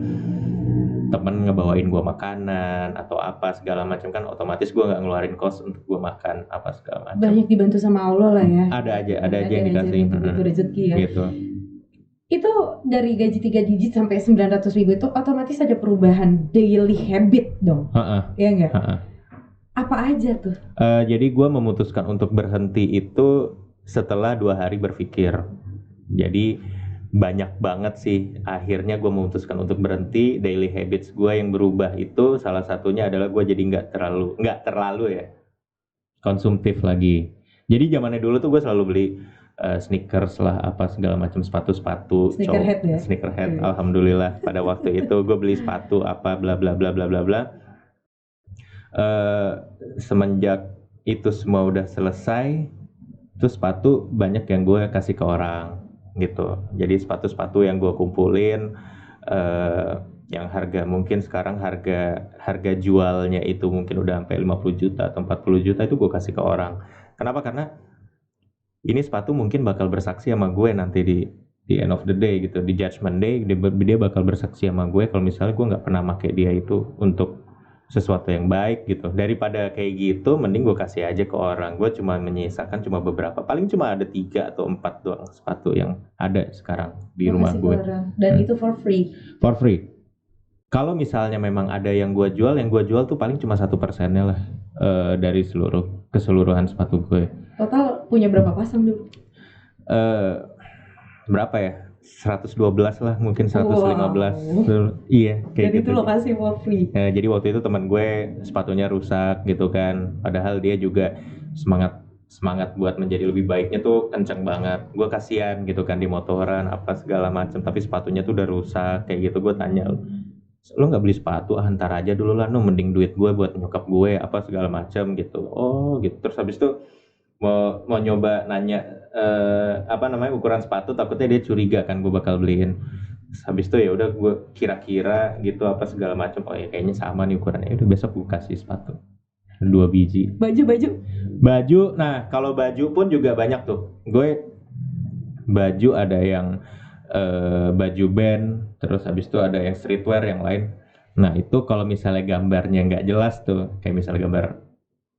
temen ngebawain gue makanan atau apa segala macam, kan otomatis gue nggak ngeluarin kos untuk gue makan apa segala macam. Banyak dibantu sama Allah lah ya. Ada aja yang dikasih. Itu rezeki ya. Gitu. Itu dari gaji 3 digit sampai 900.000 itu otomatis ada perubahan daily habit dong. Iya nggak? Apa aja tuh? Jadi gue memutuskan untuk berhenti itu setelah 2 hari berpikir. Jadi banyak banget sih, akhirnya gue memutuskan untuk berhenti. Daily habits gue yang berubah itu salah satunya adalah gue jadi nggak terlalu ya konsumtif lagi. Jadi zamannya dulu tuh gue selalu beli sneakers lah, apa segala macam, sepatu sneakerhead ya? Sneakerhead. Alhamdulillah pada waktu itu gue beli sepatu apa bla bla bla bla bla bla. Semenjak itu semua udah selesai, terus sepatu banyak yang gue kasih ke orang gitu. Jadi sepatu-sepatu yang gue kumpulin, yang harga mungkin sekarang harga jualnya itu mungkin udah sampai 50 juta atau 40 juta itu gue kasih ke orang. Kenapa? Karena ini sepatu mungkin bakal bersaksi sama gue nanti di end of the day gitu, di judgment day dia bakal bersaksi sama gue kalau misalnya gue nggak pernah pakai dia itu untuk sesuatu yang baik gitu. Daripada kayak gitu, mending gue kasih aja ke orang. Gue cuma menyisakan cuma beberapa, paling cuma ada 3 atau 4 doang sepatu yang ada sekarang di rumah gue. Dan itu for free. For free. Kalau misalnya memang ada yang gue jual tuh paling cuma 1% lah dari keseluruhan sepatu gue. Total punya berapa pasang dulu? Berapa ya? 112 lah, mungkin 115. Wow. Iya, kayak jadi gitu. Itu lokasi for free. Jadi waktu itu teman gue sepatunya rusak gitu kan. Padahal dia juga semangat buat menjadi lebih baiknya tuh kenceng banget. Gue kasihan gitu kan di motoran apa segala macam, tapi sepatunya tuh udah rusak kayak gitu. Gue tanya, lo nggak beli sepatu? Ntar aja dulu lah, mending duit gue buat nyokap gue apa segala macam gitu. Oh gitu. Terus habis itu mau nyoba nanya ukuran sepatu, takutnya dia curiga kan gue bakal beliin. Habis itu ya udah gue kira-kira gitu apa segala macam, oh ya kayaknya sama nih ukurannya. Udah besok gue kasih sepatu 2 biji. Baju, nah kalau baju pun juga banyak tuh. Gue baju ada yang baju band, terus habis itu ada yang streetwear yang lain. Nah itu kalau misalnya gambarnya nggak jelas tuh, kayak misalnya gambar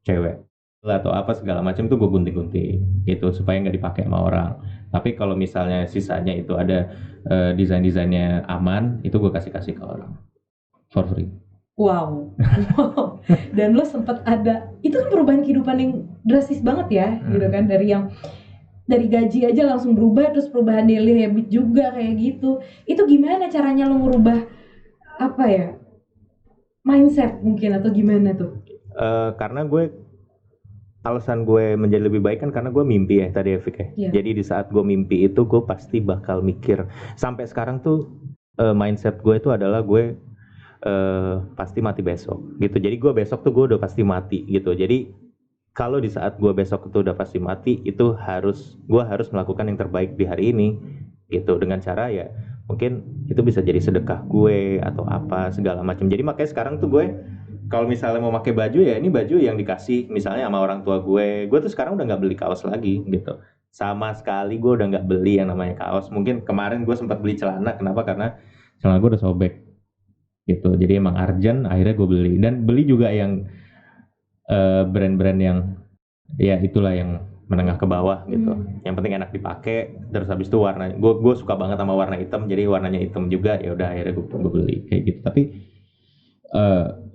cewek atau apa segala macam tuh gue gunting-gunting gitu supaya nggak dipakai sama orang. Tapi kalau misalnya sisanya itu ada desain-desainnya aman, itu gue kasih ke orang for free. Wow. Dan lo sempat ada, itu kan perubahan kehidupan yang drastis banget ya, gitu kan, dari gaji aja langsung berubah, terus perubahan daily habit juga kayak gitu. Itu gimana caranya lo merubah apa ya, mindset mungkin atau gimana tuh? Karena alasan gue menjadi lebih baik kan karena gue mimpi ya tadi Evik ya. Yeah. Jadi di saat gue mimpi itu gue pasti bakal mikir. Sampai sekarang tuh mindset gue itu adalah gue pasti mati besok gitu. Jadi gue besok tuh gue udah pasti mati gitu. Jadi kalau di saat gue besok itu udah pasti mati, itu gue harus melakukan yang terbaik di hari ini gitu, dengan cara ya mungkin itu bisa jadi sedekah gue atau apa segala macam. Jadi makanya sekarang tuh gue kalau misalnya mau pakai baju ya ini baju yang dikasih misalnya sama orang tua gue tuh sekarang udah nggak beli kaos lagi gitu. Sama sekali gue udah nggak beli yang namanya kaos. Mungkin kemarin gue sempat beli celana, kenapa? Karena celana gue udah sobek gitu. Jadi emang urgent, akhirnya gue beli. Dan beli juga yang brand-brand yang ya itulah yang menengah ke bawah gitu. Yang penting enak dipakai. Terus habis itu warna, gue suka banget sama warna hitam, jadi warnanya hitam juga. Ya udah akhirnya gue beli kayak gitu. Tapi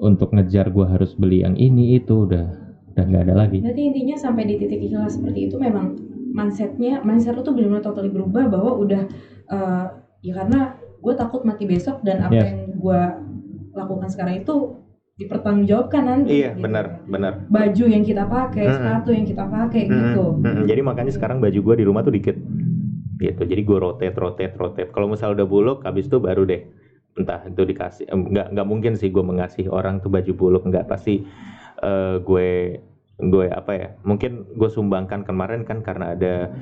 untuk ngejar gue harus beli yang ini itu udah nggak ada lagi. Berarti intinya sampai di titik ikhlas seperti itu memang mindset lo tuh benar-benar totally berubah bahwa udah ya karena gue takut mati besok dan apa yang gue lakukan sekarang itu dipertanggungjawabkan nanti. Iya, gitu. benar. Baju yang kita pakai, sepatu yang kita pakai gitu. Jadi makanya sekarang baju gue di rumah tuh dikit gitu. Jadi gue rotate. Kalau misalnya udah buluk, habis itu baru deh entah itu dikasih. Nggak mungkin sih gue mengasih orang tuh baju buluk, nggak, pasti gue gue apa ya, mungkin gue sumbangkan kemarin kan karena ada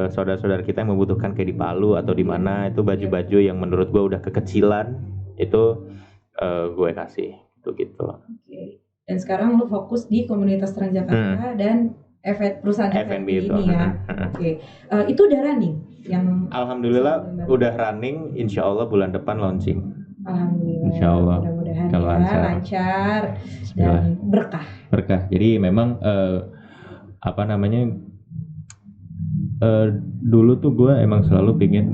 saudara-saudara kita yang membutuhkan kayak di Palu atau di mana, itu baju-baju yang menurut gue udah kekecilan itu gue kasih gitu. Oke. Dan sekarang lu fokus di komunitas Transjakarta dan perusahaan F&B ini ya. Oke. Itu udah running yang alhamdulillah udah running, insya Allah bulan depan launching. Alhamdulillah. Insya Allah. Mudah-mudahan ya lancar dan berkah. Jadi memang dulu tuh gue emang selalu pingin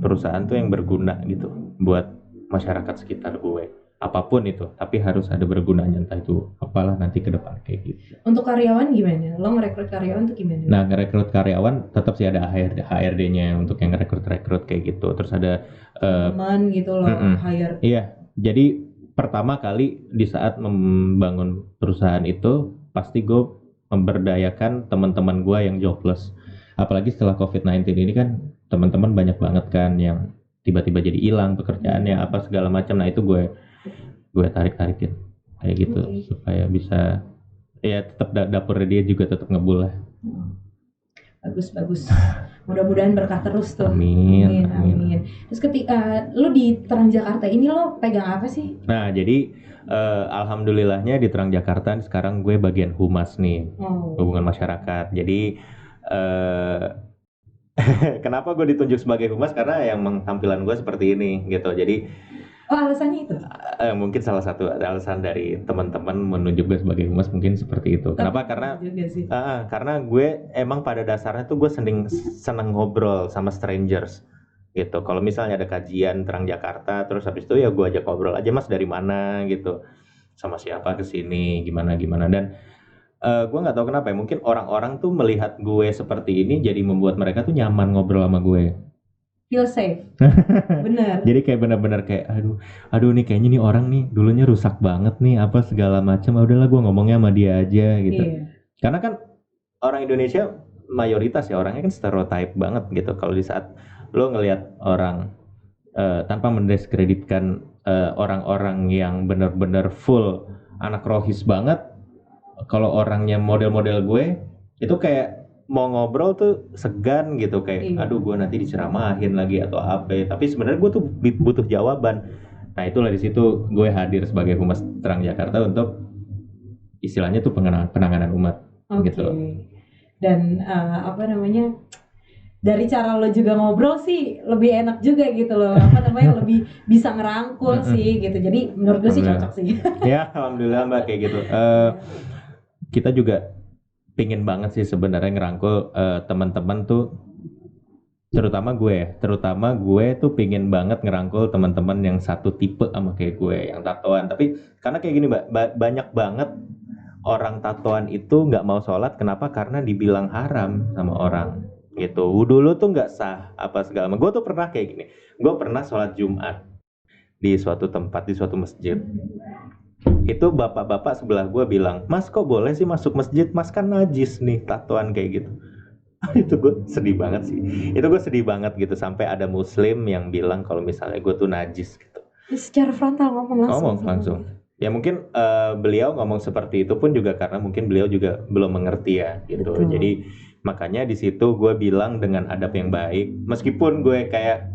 perusahaan tuh yang berguna gitu buat masyarakat sekitar gue, apapun itu, tapi harus ada bergunanya, entah itu apalah nanti ke depan kayak gitu. Untuk karyawan gimana? Lo ngerekrut karyawan tuh gimana? Nah, ngerekrut karyawan tetap sih ada HRD-nya untuk yang ngerekrut kayak gitu. Terus ada teman gitu loh, hire. Iya, jadi pertama kali di saat membangun perusahaan itu pasti gue memberdayakan teman-teman gue yang jobless. Apalagi setelah COVID-19 ini kan teman-teman banyak banget kan yang tiba-tiba jadi hilang pekerjaannya apa segala macam. Nah itu gue tarik-tarikin kayak gitu supaya bisa ya tetap dapur dia juga tetap ngebul lah. Bagus. Mudah-mudahan berkah terus tuh. Amin. Terus ketika lu di Transjakarta ini lo pegang apa sih? Nah jadi alhamdulillahnya di Transjakarta sekarang gue bagian humas nih, hubungan masyarakat. Jadi kenapa gue ditunjuk sebagai humas, karena yang tampilan gue seperti ini gitu. Jadi alasannya itu? Mungkin salah satu alasan dari teman-teman menunjuk gue sebagai humas mungkin seperti itu. Kenapa? Karena gue emang pada dasarnya tuh gue seneng ngobrol sama strangers gitu. Kalau misalnya ada kajian Transjakarta, terus habis itu ya gue ajak ngobrol aja, Mas dari mana gitu, sama siapa kesini, gimana dan gue nggak tahu kenapa ya, mungkin orang-orang tuh melihat gue seperti ini jadi membuat mereka tuh nyaman ngobrol sama gue. Feel safe. Bener. Jadi kayak bener-bener kayak aduh nih kayaknya nih orang nih dulunya rusak banget nih apa segala macam. Udahlah gue ngomongnya sama dia aja gitu. Iya. Karena kan orang Indonesia mayoritas ya orangnya kan stereotype banget gitu. Kalau di saat lo ngelihat orang tanpa mendiskreditkan orang-orang yang bener-bener full anak rohis banget, kalau orangnya model-model gue itu kayak mau ngobrol tuh segan gitu, kayak aduh gue nanti diceramahin lagi atau apa. Tapi sebenarnya gue tuh butuh jawaban. Nah itulah di situ gue hadir sebagai humas Transjakarta untuk istilahnya tuh penanganan umat gitu. Dan dari cara lo juga ngobrol sih lebih enak juga gitu loh, lebih bisa ngerangkul sih gitu. Jadi menurut gue sih cocok sih. Ya alhamdulillah mbak kayak gitu. Kita juga pingin banget sih sebenarnya ngerangkul teman-teman tuh, terutama gue tuh pingin banget ngerangkul teman-teman yang satu tipe sama kayak gue yang tatoan. Tapi karena kayak gini mbak, banyak banget orang tatoan itu nggak mau sholat. Kenapa? Karena dibilang haram sama orang gitu. Wudhu lu tuh nggak sah apa segala macam. Gue tuh pernah kayak gini, gue pernah sholat Jumat di suatu tempat, di suatu masjid. Itu bapak-bapak sebelah gue bilang, Mas kok boleh sih masuk masjid, Mas kan najis nih tatoan kayak gitu. Itu gue sedih banget sih. Itu gue sedih banget gitu, sampai ada muslim yang bilang kalau misalnya gue tuh najis gitu. Secara frontal ngomong langsung. Ya mungkin beliau ngomong seperti itu pun juga karena mungkin beliau juga belum mengerti ya gitu. Betul. Jadi makanya di situ gue bilang dengan adab yang baik, meskipun gue kayak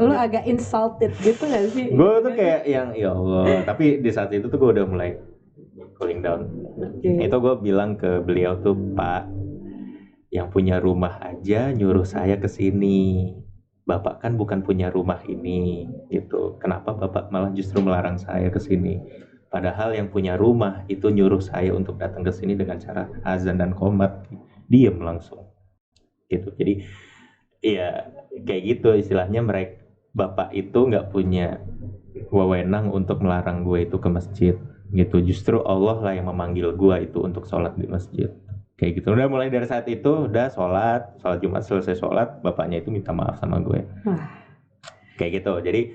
lu agak insulted gitu gak sih? Gue tuh kayak yang ya Allah, tapi di saat itu tuh gue udah mulai cooling down. Itu gue bilang ke beliau tuh, Pak, yang punya rumah aja nyuruh saya ke sini. Bapak kan bukan punya rumah ini gitu. Kenapa Bapak malah justru melarang saya ke sini? Padahal yang punya rumah itu nyuruh saya untuk datang ke sini dengan cara azan dan qomat. Diem langsung. Gitu. Jadi iya kayak gitu istilahnya, mereka bapak itu nggak punya wewenang untuk melarang gue itu ke masjid gitu. Justru Allah lah yang memanggil gue itu untuk sholat di masjid kayak gitu. Udah mulai dari saat itu udah sholat Jumat, selesai sholat bapaknya itu minta maaf sama gue. Kayak gitu. Jadi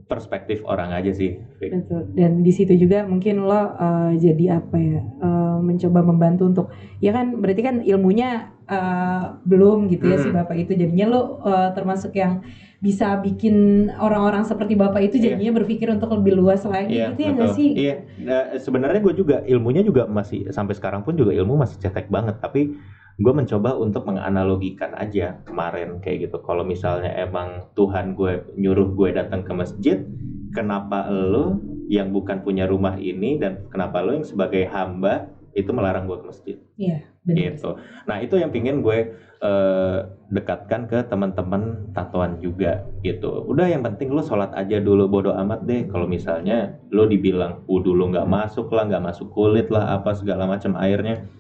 perspektif orang aja sih. Betul. Dan di situ juga mungkin lo jadi apa ya, mencoba membantu untuk, ya kan berarti kan ilmunya belum gitu ya si bapak itu, jadinya lo termasuk yang bisa bikin orang-orang seperti bapak itu jadinya berpikir untuk lebih luas lagi gitu ya nggak sih? Iya, sebenarnya gue juga ilmunya juga masih sampai sekarang pun juga ilmu masih cetek banget, tapi gue mencoba untuk menganalogikan aja kemarin kayak gitu. Kalau misalnya emang Tuhan gue nyuruh gue datang ke masjid, kenapa lo yang bukan punya rumah ini dan kenapa lo yang sebagai hamba itu melarang gue ke masjid? Iya, benar. Gitu. Nah itu yang pingin gue dekatkan ke teman-teman tatoan juga gitu. Udah yang penting lo sholat aja dulu, bodo amat deh kalau misalnya lo dibilang wudhu lo nggak masuk lah, nggak masuk kulit lah, apa segala macam airnya.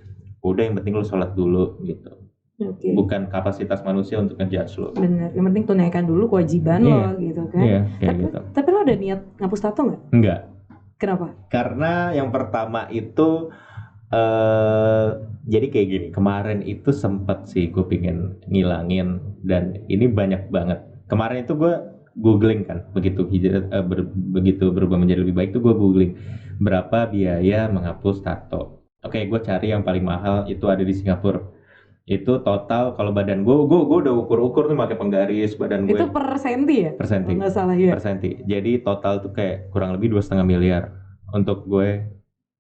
Udah yang penting lo sholat dulu gitu. Okay. Bukan kapasitas manusia untuk ngejudge lo. Bener, yang penting tunaikan dulu kewajiban lo gitu kan. Iya, kayak gitu. Tapi lo ada niat ngapus tato nggak? Enggak. Kenapa? Karena yang pertama itu jadi kayak gini, kemarin itu sempet sih gue pingin ngilangin, dan ini banyak banget. Kemarin itu gue googling kan, begitu berubah menjadi lebih baik tuh gue googling berapa biaya menghapus tato. Oke, gue cari yang paling mahal itu ada di Singapura. Itu total kalau badan gue udah ukur nih pakai penggaris badan gue. Itu per senti ya? Per senti. Nggak salah ya. Per senti. Jadi total tuh kayak kurang lebih 2,5 miliar untuk gue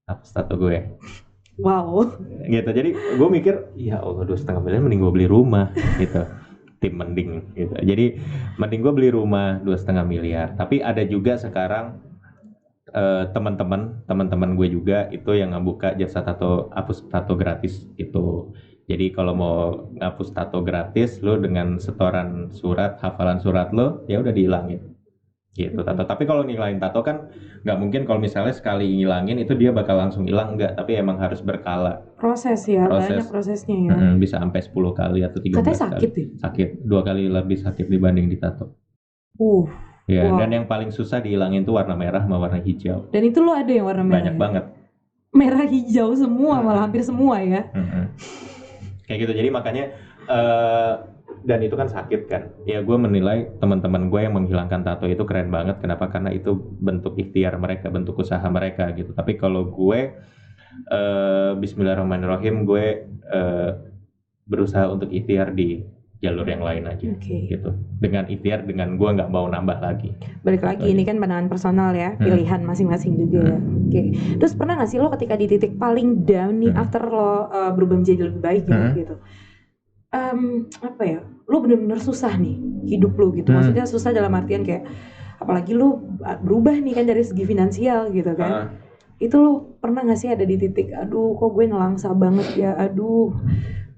hapus tato gue. Wow. Gitu. Jadi gue mikir, ya Allah 2,5 miliar mending gue beli rumah gitu. Tim mending gitu. Jadi mending gue beli rumah 2,5 miliar. Tapi ada juga sekarang teman-teman gue juga itu yang ngebuka jasa tato, hapus tato gratis itu. Jadi kalau mau ngapus tato gratis, lo dengan setoran surat, hafalan surat lo, ya udah dihilangin. Gitu tato. Tapi kalau ngilangin tato kan nggak mungkin kalau misalnya sekali ngilangin itu dia bakal langsung hilang, enggak. Tapi emang harus berkala. Proses ya, banyak prosesnya ya. Bisa sampai 10 kali atau 13 kali. Katanya sakit ya? Sakit, 2 kali lebih sakit dibanding ditato. Ya, wow. Dan yang paling susah dihilangin tuh warna merah sama warna hijau. Dan itu lo ada yang warna merah? Banyak banget. Merah hijau semua, malah hampir semua ya. Kayak gitu, jadi makanya dan itu kan sakit kan. Ya gue menilai teman-teman gue yang menghilangkan tato itu keren banget. Kenapa? Karena itu bentuk ikhtiar mereka, bentuk usaha mereka gitu. Tapi kalau gue bismillahirrahmanirrahim, gue berusaha untuk ikhtiar di jalur yang lain aja, gitu. Dengan ikhtiar, dengan gue nggak mau nambah lagi. Balik lagi, ini kan pandangan personal ya, pilihan masing-masing juga. Terus pernah nggak sih lo ketika di titik paling down nih, after lo berubah menjadi lebih baik gitu, apa ya, lo benar-benar susah nih hidup lo gitu. Maksudnya susah dalam artian kayak, apalagi lo berubah nih kan dari segi finansial gitu kan. Itu lo pernah nggak sih ada di titik, aduh kok gue nelangsa banget ya, aduh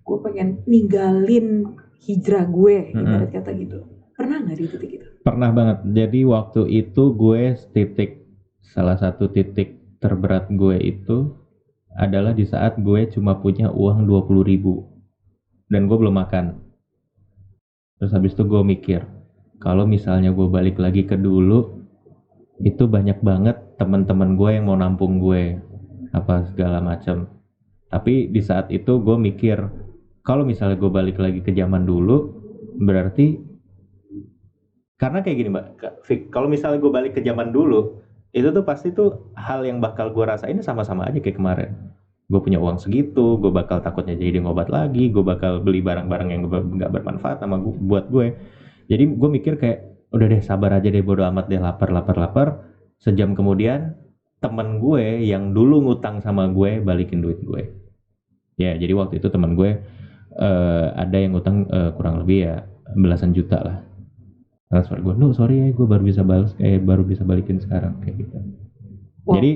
gue pengen ninggalin hijrah gue, ibarat kata gitu. Pernah nggak di titik itu? Pernah banget. Jadi waktu itu gue salah satu titik terberat gue itu adalah di saat gue cuma punya uang 20.000 dan gue belum makan. Terus habis itu gue mikir, kalau misalnya gue balik lagi ke dulu, itu banyak banget teman-teman gue yang mau nampung gue apa segala macam. Tapi di saat itu gue mikir, kalau misalnya gue balik lagi ke zaman dulu, berarti karena kayak gini Mbak, kalau misalnya gue balik ke zaman dulu, itu tuh pasti tuh hal yang bakal gue rasain sama-sama aja kayak kemarin. Gue punya uang segitu, gue bakal takutnya jadi ngobat lagi, gue bakal beli barang-barang yang nggak bermanfaat buat gue. Jadi gue mikir kayak, udah deh sabar aja deh, bodo amat deh, lapar. Sejam kemudian, temen gue yang dulu ngutang sama gue balikin duit gue. Ya, jadi waktu itu temen gue ada yang ngutang kurang lebih ya belasan juta lah. Transfer gue, no sorry ya, gue baru bisa balikin sekarang kayak gitu. Wow. Jadi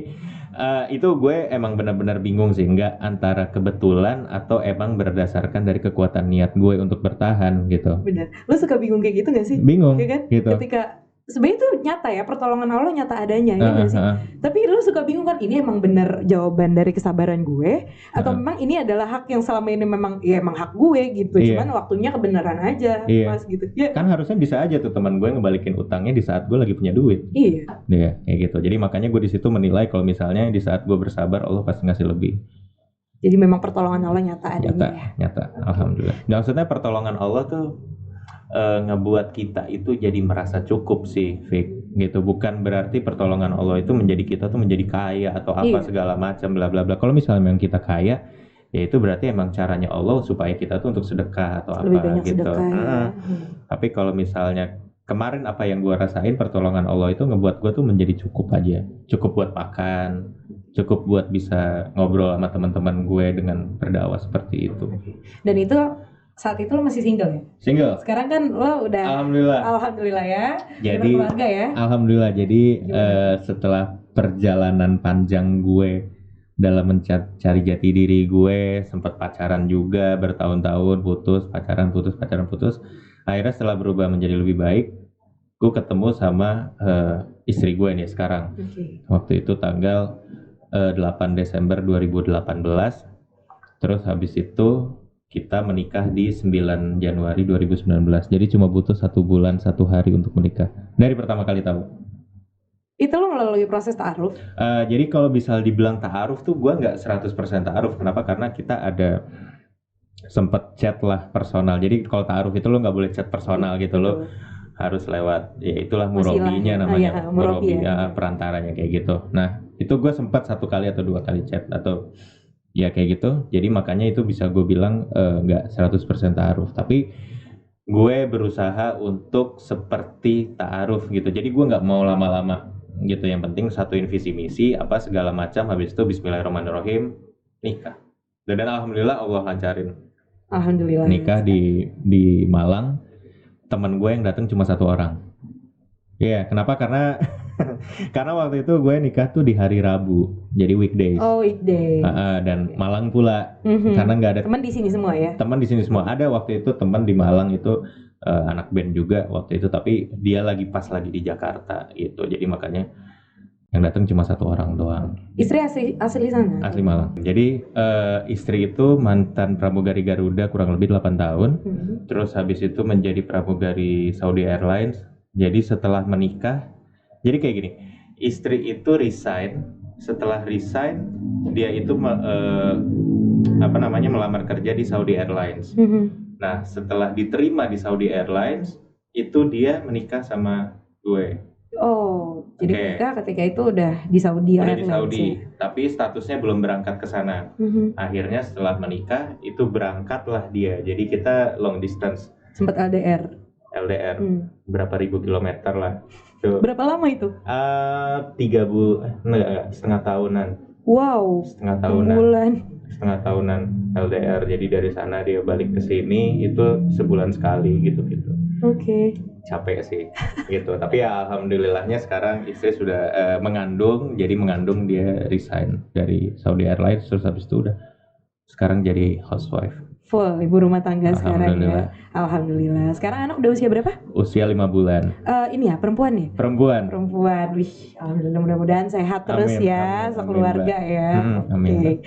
itu gue emang benar-benar bingung sih, nggak antara kebetulan atau emang berdasarkan dari kekuatan niat gue untuk bertahan gitu. Bener, lo suka bingung kayak gitu nggak sih? Bingung, ya kan? Gitu. Ketika sebenarnya itu nyata ya, pertolongan Allah nyata adanya ya nggak sih? Tapi lo suka bingung kan, ini emang bener jawaban dari kesabaran gue atau memang ini adalah hak yang selama ini memang hak gue gitu, cuman waktunya kebenaran aja pas gitu. Ya. Kan harusnya bisa aja tuh teman gue ngebalikin utangnya di saat gue lagi punya duit. Iya. Ya kayak gitu. Jadi makanya gue di situ menilai kalau misalnya di saat gue bersabar, Allah pasti ngasih lebih. Jadi memang pertolongan Allah nyata adanya nyata, Alhamdulillah. Maksudnya pertolongan Allah tuh ngebuat kita itu jadi merasa cukup sih, Fik. Gitu. Bukan berarti pertolongan Allah itu menjadi kita tuh menjadi kaya atau apa segala macam bla bla bla. Kalau misalnya memang kita kaya, ya itu berarti emang caranya Allah supaya kita tuh untuk sedekah atau lebih apa banyak gitu. sedekah, ya. Tapi kalau misalnya kemarin apa yang gue rasain, pertolongan Allah itu ngebuat gue tuh menjadi cukup aja, cukup buat makan, cukup buat bisa ngobrol sama teman-teman gue dengan berdakwah seperti itu. Dan itu saat itu lo masih single ya? Single. Sekarang kan lo udah alhamdulillah ya. Jadi berkeluarga ya. Alhamdulillah. Jadi setelah perjalanan panjang gue dalam mencari jati diri gue, sempat pacaran juga bertahun-tahun, putus. Akhirnya setelah berubah menjadi lebih baik, gue ketemu sama istri gue nih sekarang. Waktu itu tanggal 8 Desember 2018. Terus habis itu kita menikah di 9 Januari 2019. Jadi cuma butuh 1 bulan 1 hari untuk menikah. Dari pertama kali tahu. Itu lo melalui proses ta'aruf? Jadi kalau bisa dibilang ta'aruf tuh gue nggak 100% ta'aruf. Kenapa? Karena kita ada sempet chat lah personal. Jadi kalau ta'aruf itu lo nggak boleh chat personal gitu. Lo harus lewat, ya itulah murobinya namanya. Murobi ya, perantaranya kayak gitu. Nah itu gue sempat 1 kali atau 2 kali chat atau ya kayak gitu. Jadi makanya itu bisa gue bilang nggak 100% ta'aruf. Tapi gue berusaha untuk seperti ta'aruf gitu. Jadi gue nggak mau lama-lama gitu. Yang penting satuin visi misi apa segala macam. Habis itu Bismillahirrahmanirrahim nikah. Dan alhamdulillah Allah lancarin. Alhamdulillah. Nikah di Malang. Teman gue yang datang cuma 1 orang. Iya, kenapa? Karena waktu itu gue nikah tuh di hari Rabu, jadi weekdays. Oh, weekday. Dan Malang pula, karena nggak ada teman di sini semua ya. Teman di sini semua. Ada waktu itu teman di Malang itu anak band juga waktu itu, tapi dia lagi di Jakarta gitu. Jadi makanya yang datang cuma 1 orang doang. Istri asli sana? Asli Malang. Jadi istri itu mantan pramugari Garuda kurang lebih 8 tahun. Terus habis itu menjadi pramugari Saudi Airlines. Jadi setelah menikah, jadi kayak gini, istri itu resign. Setelah resign, dia itu melamar kerja di Saudi Airlines. Nah, setelah diterima di Saudi Airlines, itu dia menikah sama gue. Oh, jadi menikah ketika itu udah di Saudi Airlines. Di Saudi, tapi statusnya belum berangkat ke sana. Akhirnya setelah menikah itu berangkatlah dia. Jadi kita long distance. Sempat LDR. Berapa ribu kilometer lah. Tuh. Berapa lama itu? setengah tahunan. Wow. Setengah tahunan LDR. Jadi dari sana dia balik ke sini itu sebulan sekali gitu. Oke. Capek sih gitu. Tapi ya alhamdulillahnya sekarang istri sudah mengandung. Jadi mengandung dia resign dari Saudi Airlines. Terus habis itu udah sekarang jadi housewife. Full ibu rumah tangga sekarang ya. Alhamdulillah. Sekarang anak udah usia berapa? Usia 5 bulan. Ini ya perempuan nih? Perempuan. Wih, alhamdulillah, mudah-mudahan sehat terus ya sekeluarga ya. Oke.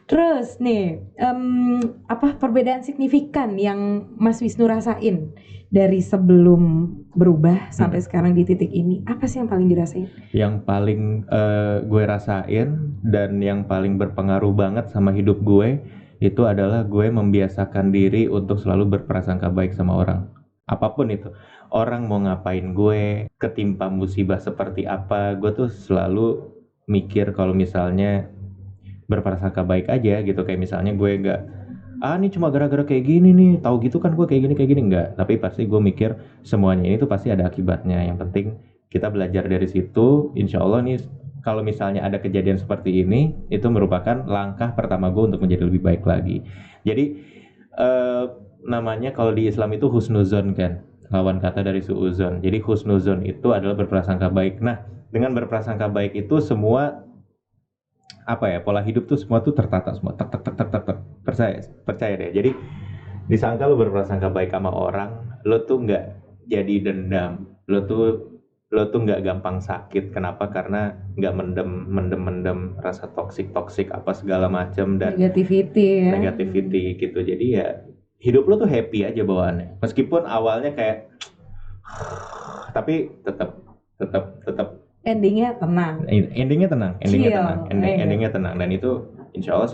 Terus nih, apa perbedaan signifikan yang Mas Wisnu rasain dari sebelum berubah sampai sekarang di titik ini? Apa sih yang paling dirasain? Yang paling gue rasain dan yang paling berpengaruh banget sama hidup gue itu adalah gue membiasakan diri untuk selalu berprasangka baik sama orang. Apapun itu. Orang mau ngapain gue, ketimpa musibah seperti apa, gue tuh selalu mikir kalau misalnya berprasangka baik aja gitu. Kayak misalnya gue gak, ini cuma gara-gara kayak gini nih, tahu gitu kan gue kayak gini, enggak. Tapi pasti gue mikir semuanya ini tuh pasti ada akibatnya. Yang penting kita belajar dari situ, insya Allah nih kalau misalnya ada kejadian seperti ini, itu merupakan langkah pertama gue untuk menjadi lebih baik lagi. Jadi namanya kalau di Islam itu husnuzon kan, lawan kata dari suuzon. Jadi husnuzon itu adalah berprasangka baik. Nah, dengan berprasangka baik itu semua pola hidup tuh semua tuh tertata semua. Percaya deh. Jadi disangka lo berprasangka baik sama orang, lo tuh nggak jadi dendam. Lo tuh nggak gampang sakit. Kenapa? Karena nggak mendem rasa toksik apa segala macam dan negativity gitu. Jadi ya hidup lo tuh happy aja bawaannya. Meskipun awalnya kayak tapi tetap endingnya tenang. Endingnya tenang dan itu insya Allah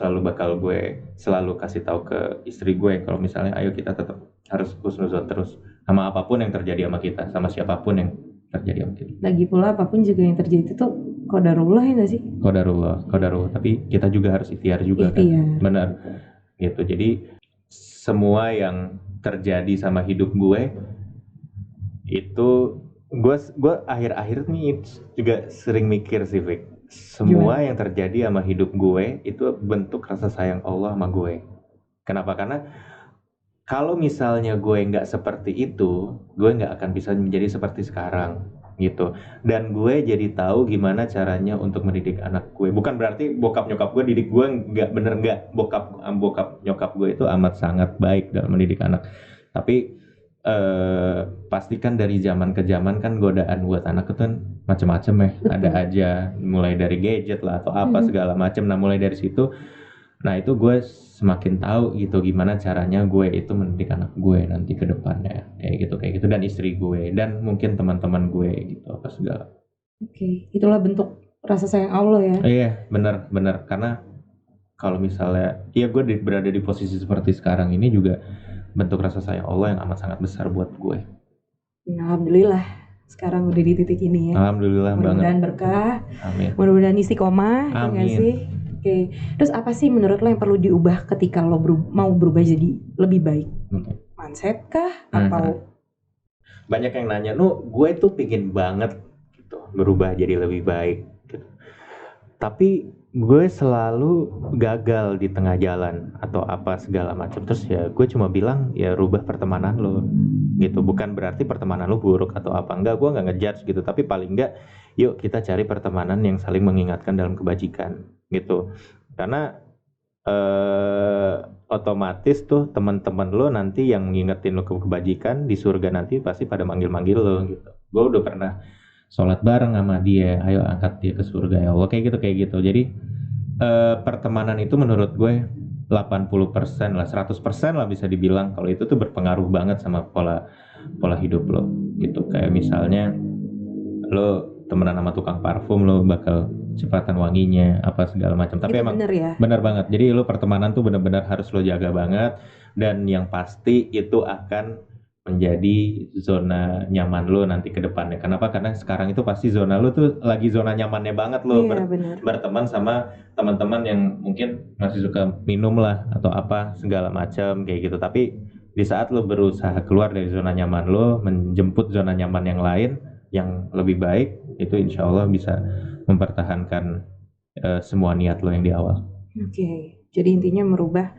gue selalu kasih tahu ke istri gue kalau misalnya ayo kita tetap harus husnuzon terus. sama apapun yang terjadi sama kita, sama siapapun yang terjadi sama kita. Lagi pula apapun juga yang terjadi itu tuh qadarullah ya nggak sih? Qadarullah. Tapi kita juga harus ikhtiar juga kan. Benar. Gitu. Jadi semua yang terjadi sama hidup gue itu gue akhir-akhir nih juga sering mikir sih, Vic. Semua yang terjadi sama hidup gue itu bentuk rasa sayang Allah sama gue. Kenapa? Karena kalau misalnya gue nggak seperti itu, gue nggak akan bisa menjadi seperti sekarang gitu. Dan gue jadi tahu gimana caranya untuk mendidik anak gue. Bukan berarti bokap nyokap gue didik gue nggak bokap nyokap gue itu amat sangat baik dalam mendidik anak. Tapi pastikan dari zaman ke zaman kan godaan buat anak itu kan macam-macam ya. Ada aja, mulai dari gadget lah atau apa segala macam. Nah mulai dari situ, nah itu gue semakin tahu gitu gimana caranya gue itu mendidik anak gue nanti ke depannya kayak gitu dan istri gue dan mungkin teman-teman gue gitu apa segala. Oke, itulah bentuk rasa sayang Allah ya. Iya, benar karena kalau misalnya gue berada di posisi seperti sekarang ini juga bentuk rasa sayang Allah yang amat sangat besar buat gue. Alhamdulillah sekarang udah di titik ini ya. Alhamdulillah banget. Mudah-mudahan berkah. Amin. Mudah-mudahan istiqomah. Amin. Ya sih? Oke. Terus apa sih menurut lo yang perlu diubah ketika lo mau berubah jadi lebih baik? Mindset kah? Atau? Banyak yang nanya, gue tuh pingin banget gitu berubah jadi lebih baik gitu. Tapi gue selalu gagal di tengah jalan atau apa segala macam. Terus ya gue cuma bilang ya rubah pertemanan lo gitu. Bukan berarti pertemanan lo buruk atau apa. Enggak, gue nggak ngejudge gitu. Tapi paling enggak yuk kita cari pertemanan yang saling mengingatkan dalam kebajikan gitu. Karena otomatis tuh teman-teman lo nanti yang ngingetin lo ke kebajikan di surga nanti pasti pada manggil-manggil lo gitu. Gue udah pernah sholat bareng sama dia, ayo angkat dia ke surga ya Allah, kayak gitu. Jadi pertemanan itu menurut gue 80% lah, 100% lah bisa dibilang kalau itu tuh berpengaruh banget sama pola hidup lo gitu. Kayak misalnya lo temenan sama tukang parfum, lo bakal cepatan wanginya apa segala macam. Tapi emang bener banget. Jadi lo pertemanan tuh benar-benar harus lo jaga banget, dan yang pasti itu akan menjadi zona nyaman lo nanti ke depannya. Kenapa? Karena sekarang itu pasti zona lo tuh lagi zona nyamannya banget lo berteman sama teman-teman yang mungkin masih suka minum lah atau apa segala macam kayak gitu. Tapi di saat lo berusaha keluar dari zona nyaman lo, menjemput zona nyaman yang lain yang lebih baik, itu insya Allah bisa mempertahankan semua niat lo yang di awal. Oke. Jadi intinya merubah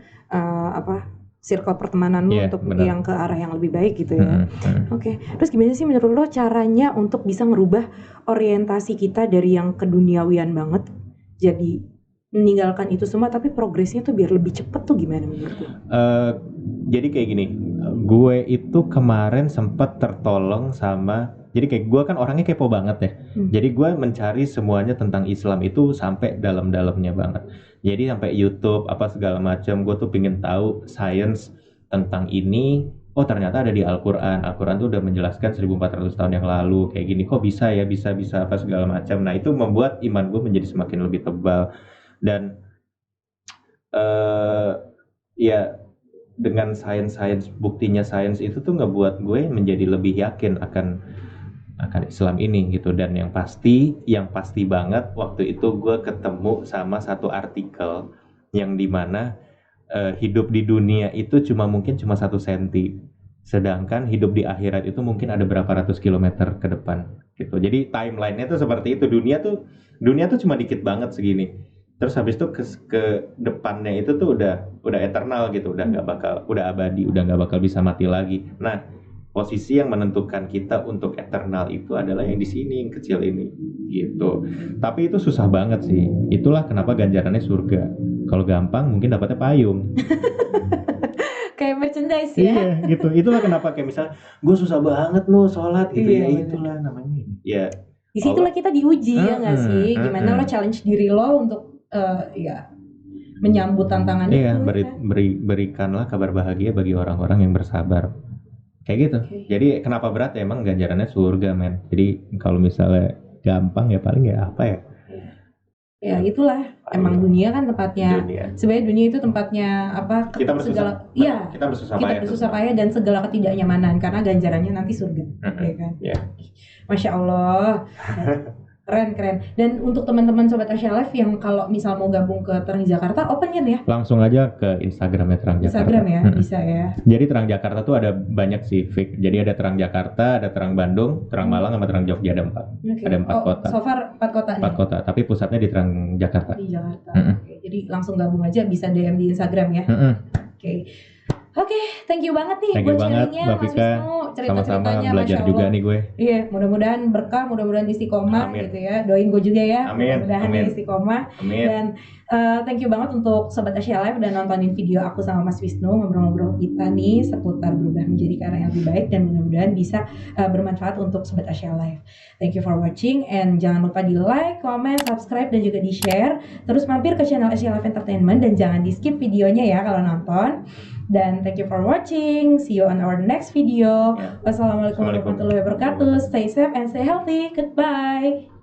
circle pertemanan lo untuk yang ke arah yang lebih baik gitu ya. Oke. Terus gimana sih menurut lo caranya untuk bisa ngerubah orientasi kita dari yang keduniawian banget jadi meninggalkan itu semua tapi progresnya tuh biar lebih cepet tuh gimana menurut lo? Jadi kayak gini, gue itu kemarin sempat tertolong sama, jadi kayak gue kan orangnya kepo banget ya. Jadi gue mencari semuanya tentang Islam itu sampai dalam-dalamnya banget. Jadi sampai YouTube apa segala macam, gue tuh pingin tahu sains tentang ini. Oh ternyata ada di Al-Quran. Al-Quran tuh udah menjelaskan 1400 tahun yang lalu kayak gini. Kok bisa apa segala macam. Nah itu membuat iman gue menjadi semakin lebih tebal. Dan ya dengan sains buktinya sains itu tuh ngebuat gue menjadi lebih yakin akan Islam ini gitu. Dan yang pasti banget waktu itu gue ketemu sama satu artikel yang dimana hidup di dunia itu mungkin cuma 1 senti, sedangkan hidup di akhirat itu mungkin ada berapa ratus kilometer ke depan gitu. Jadi timelinenya tuh seperti itu, dunia tuh cuma dikit banget segini, terus habis itu ke depannya itu tuh udah eternal gitu, udah abadi, udah nggak bakal bisa mati lagi. Nah posisi yang menentukan kita untuk eternal itu adalah yang di sini, yang kecil ini gitu. Tapi itu susah banget sih. Itulah kenapa ganjarannya surga. Kalau gampang mungkin dapatnya payung. Kayak merchandise ya. Iya gitu. Itulah kenapa kayak misalnya gue susah banget sholat gitu. Ya itulah namanya. Ya. Disitulah kita diuji ya nggak sih? Gimana lo challenge diri lo untuk menyambut tantangan itu. Iya. Berikanlah kabar bahagia bagi orang-orang yang bersabar. Kayak gitu. Jadi kenapa berat ya, emang ganjarannya surga men. Jadi kalau misalnya gampang ya paling ya apa ya, Ya itulah, emang dunia kan tempatnya. Sebenarnya dunia itu tempatnya apa? Kita bersusah. Iya. Kita bersusah payah dan segala ketidaknyamanan karena ganjarannya nanti surga, ya kan? Yeah. Masya Allah. Keren. Dan untuk teman-teman Sobat Asia Live yang kalau misal mau gabung ke Terang Jakarta, open ya? Langsung aja ke Instagramnya Terang Jakarta. Instagram ya, bisa ya. Jadi Terang Jakarta tuh ada banyak sih, Fik. Jadi ada Terang Jakarta, ada Terang Bandung, Terang Malang, sama Terang Jogja, ada 4. Okay. Ada 4 kota. So far 4 kota nih? 4 kota, tapi pusatnya di Terang Jakarta. Di Jakarta, okay. Jadi langsung gabung aja, bisa DM di Instagram ya. Oke, thank you banget nih buat sharingnya Mas Wisnu, cerita-ceritanya, belajar juga nih gue. Iya, mudah-mudahan berkah, mudah-mudahan istiqomah gitu ya. Doain gue juga ya, mudah-mudahan istiqomah. Dan thank you banget untuk Sobat Asia Live udah nontonin video aku sama Mas Wisnu ngobrol-ngobrol kita nih seputar berubah menjadi karya yang lebih baik, dan mudah-mudahan bisa bermanfaat untuk Sobat Asia Live. Thank you for watching, and jangan lupa di like, comment, subscribe, dan juga di share. Terus mampir ke channel Asia Live Entertainment dan jangan di skip videonya ya kalau nonton. Dan thank you for watching. See you on our next video. Wassalamualaikum warahmatullahi wabarakatuh. Stay safe and stay healthy. Goodbye.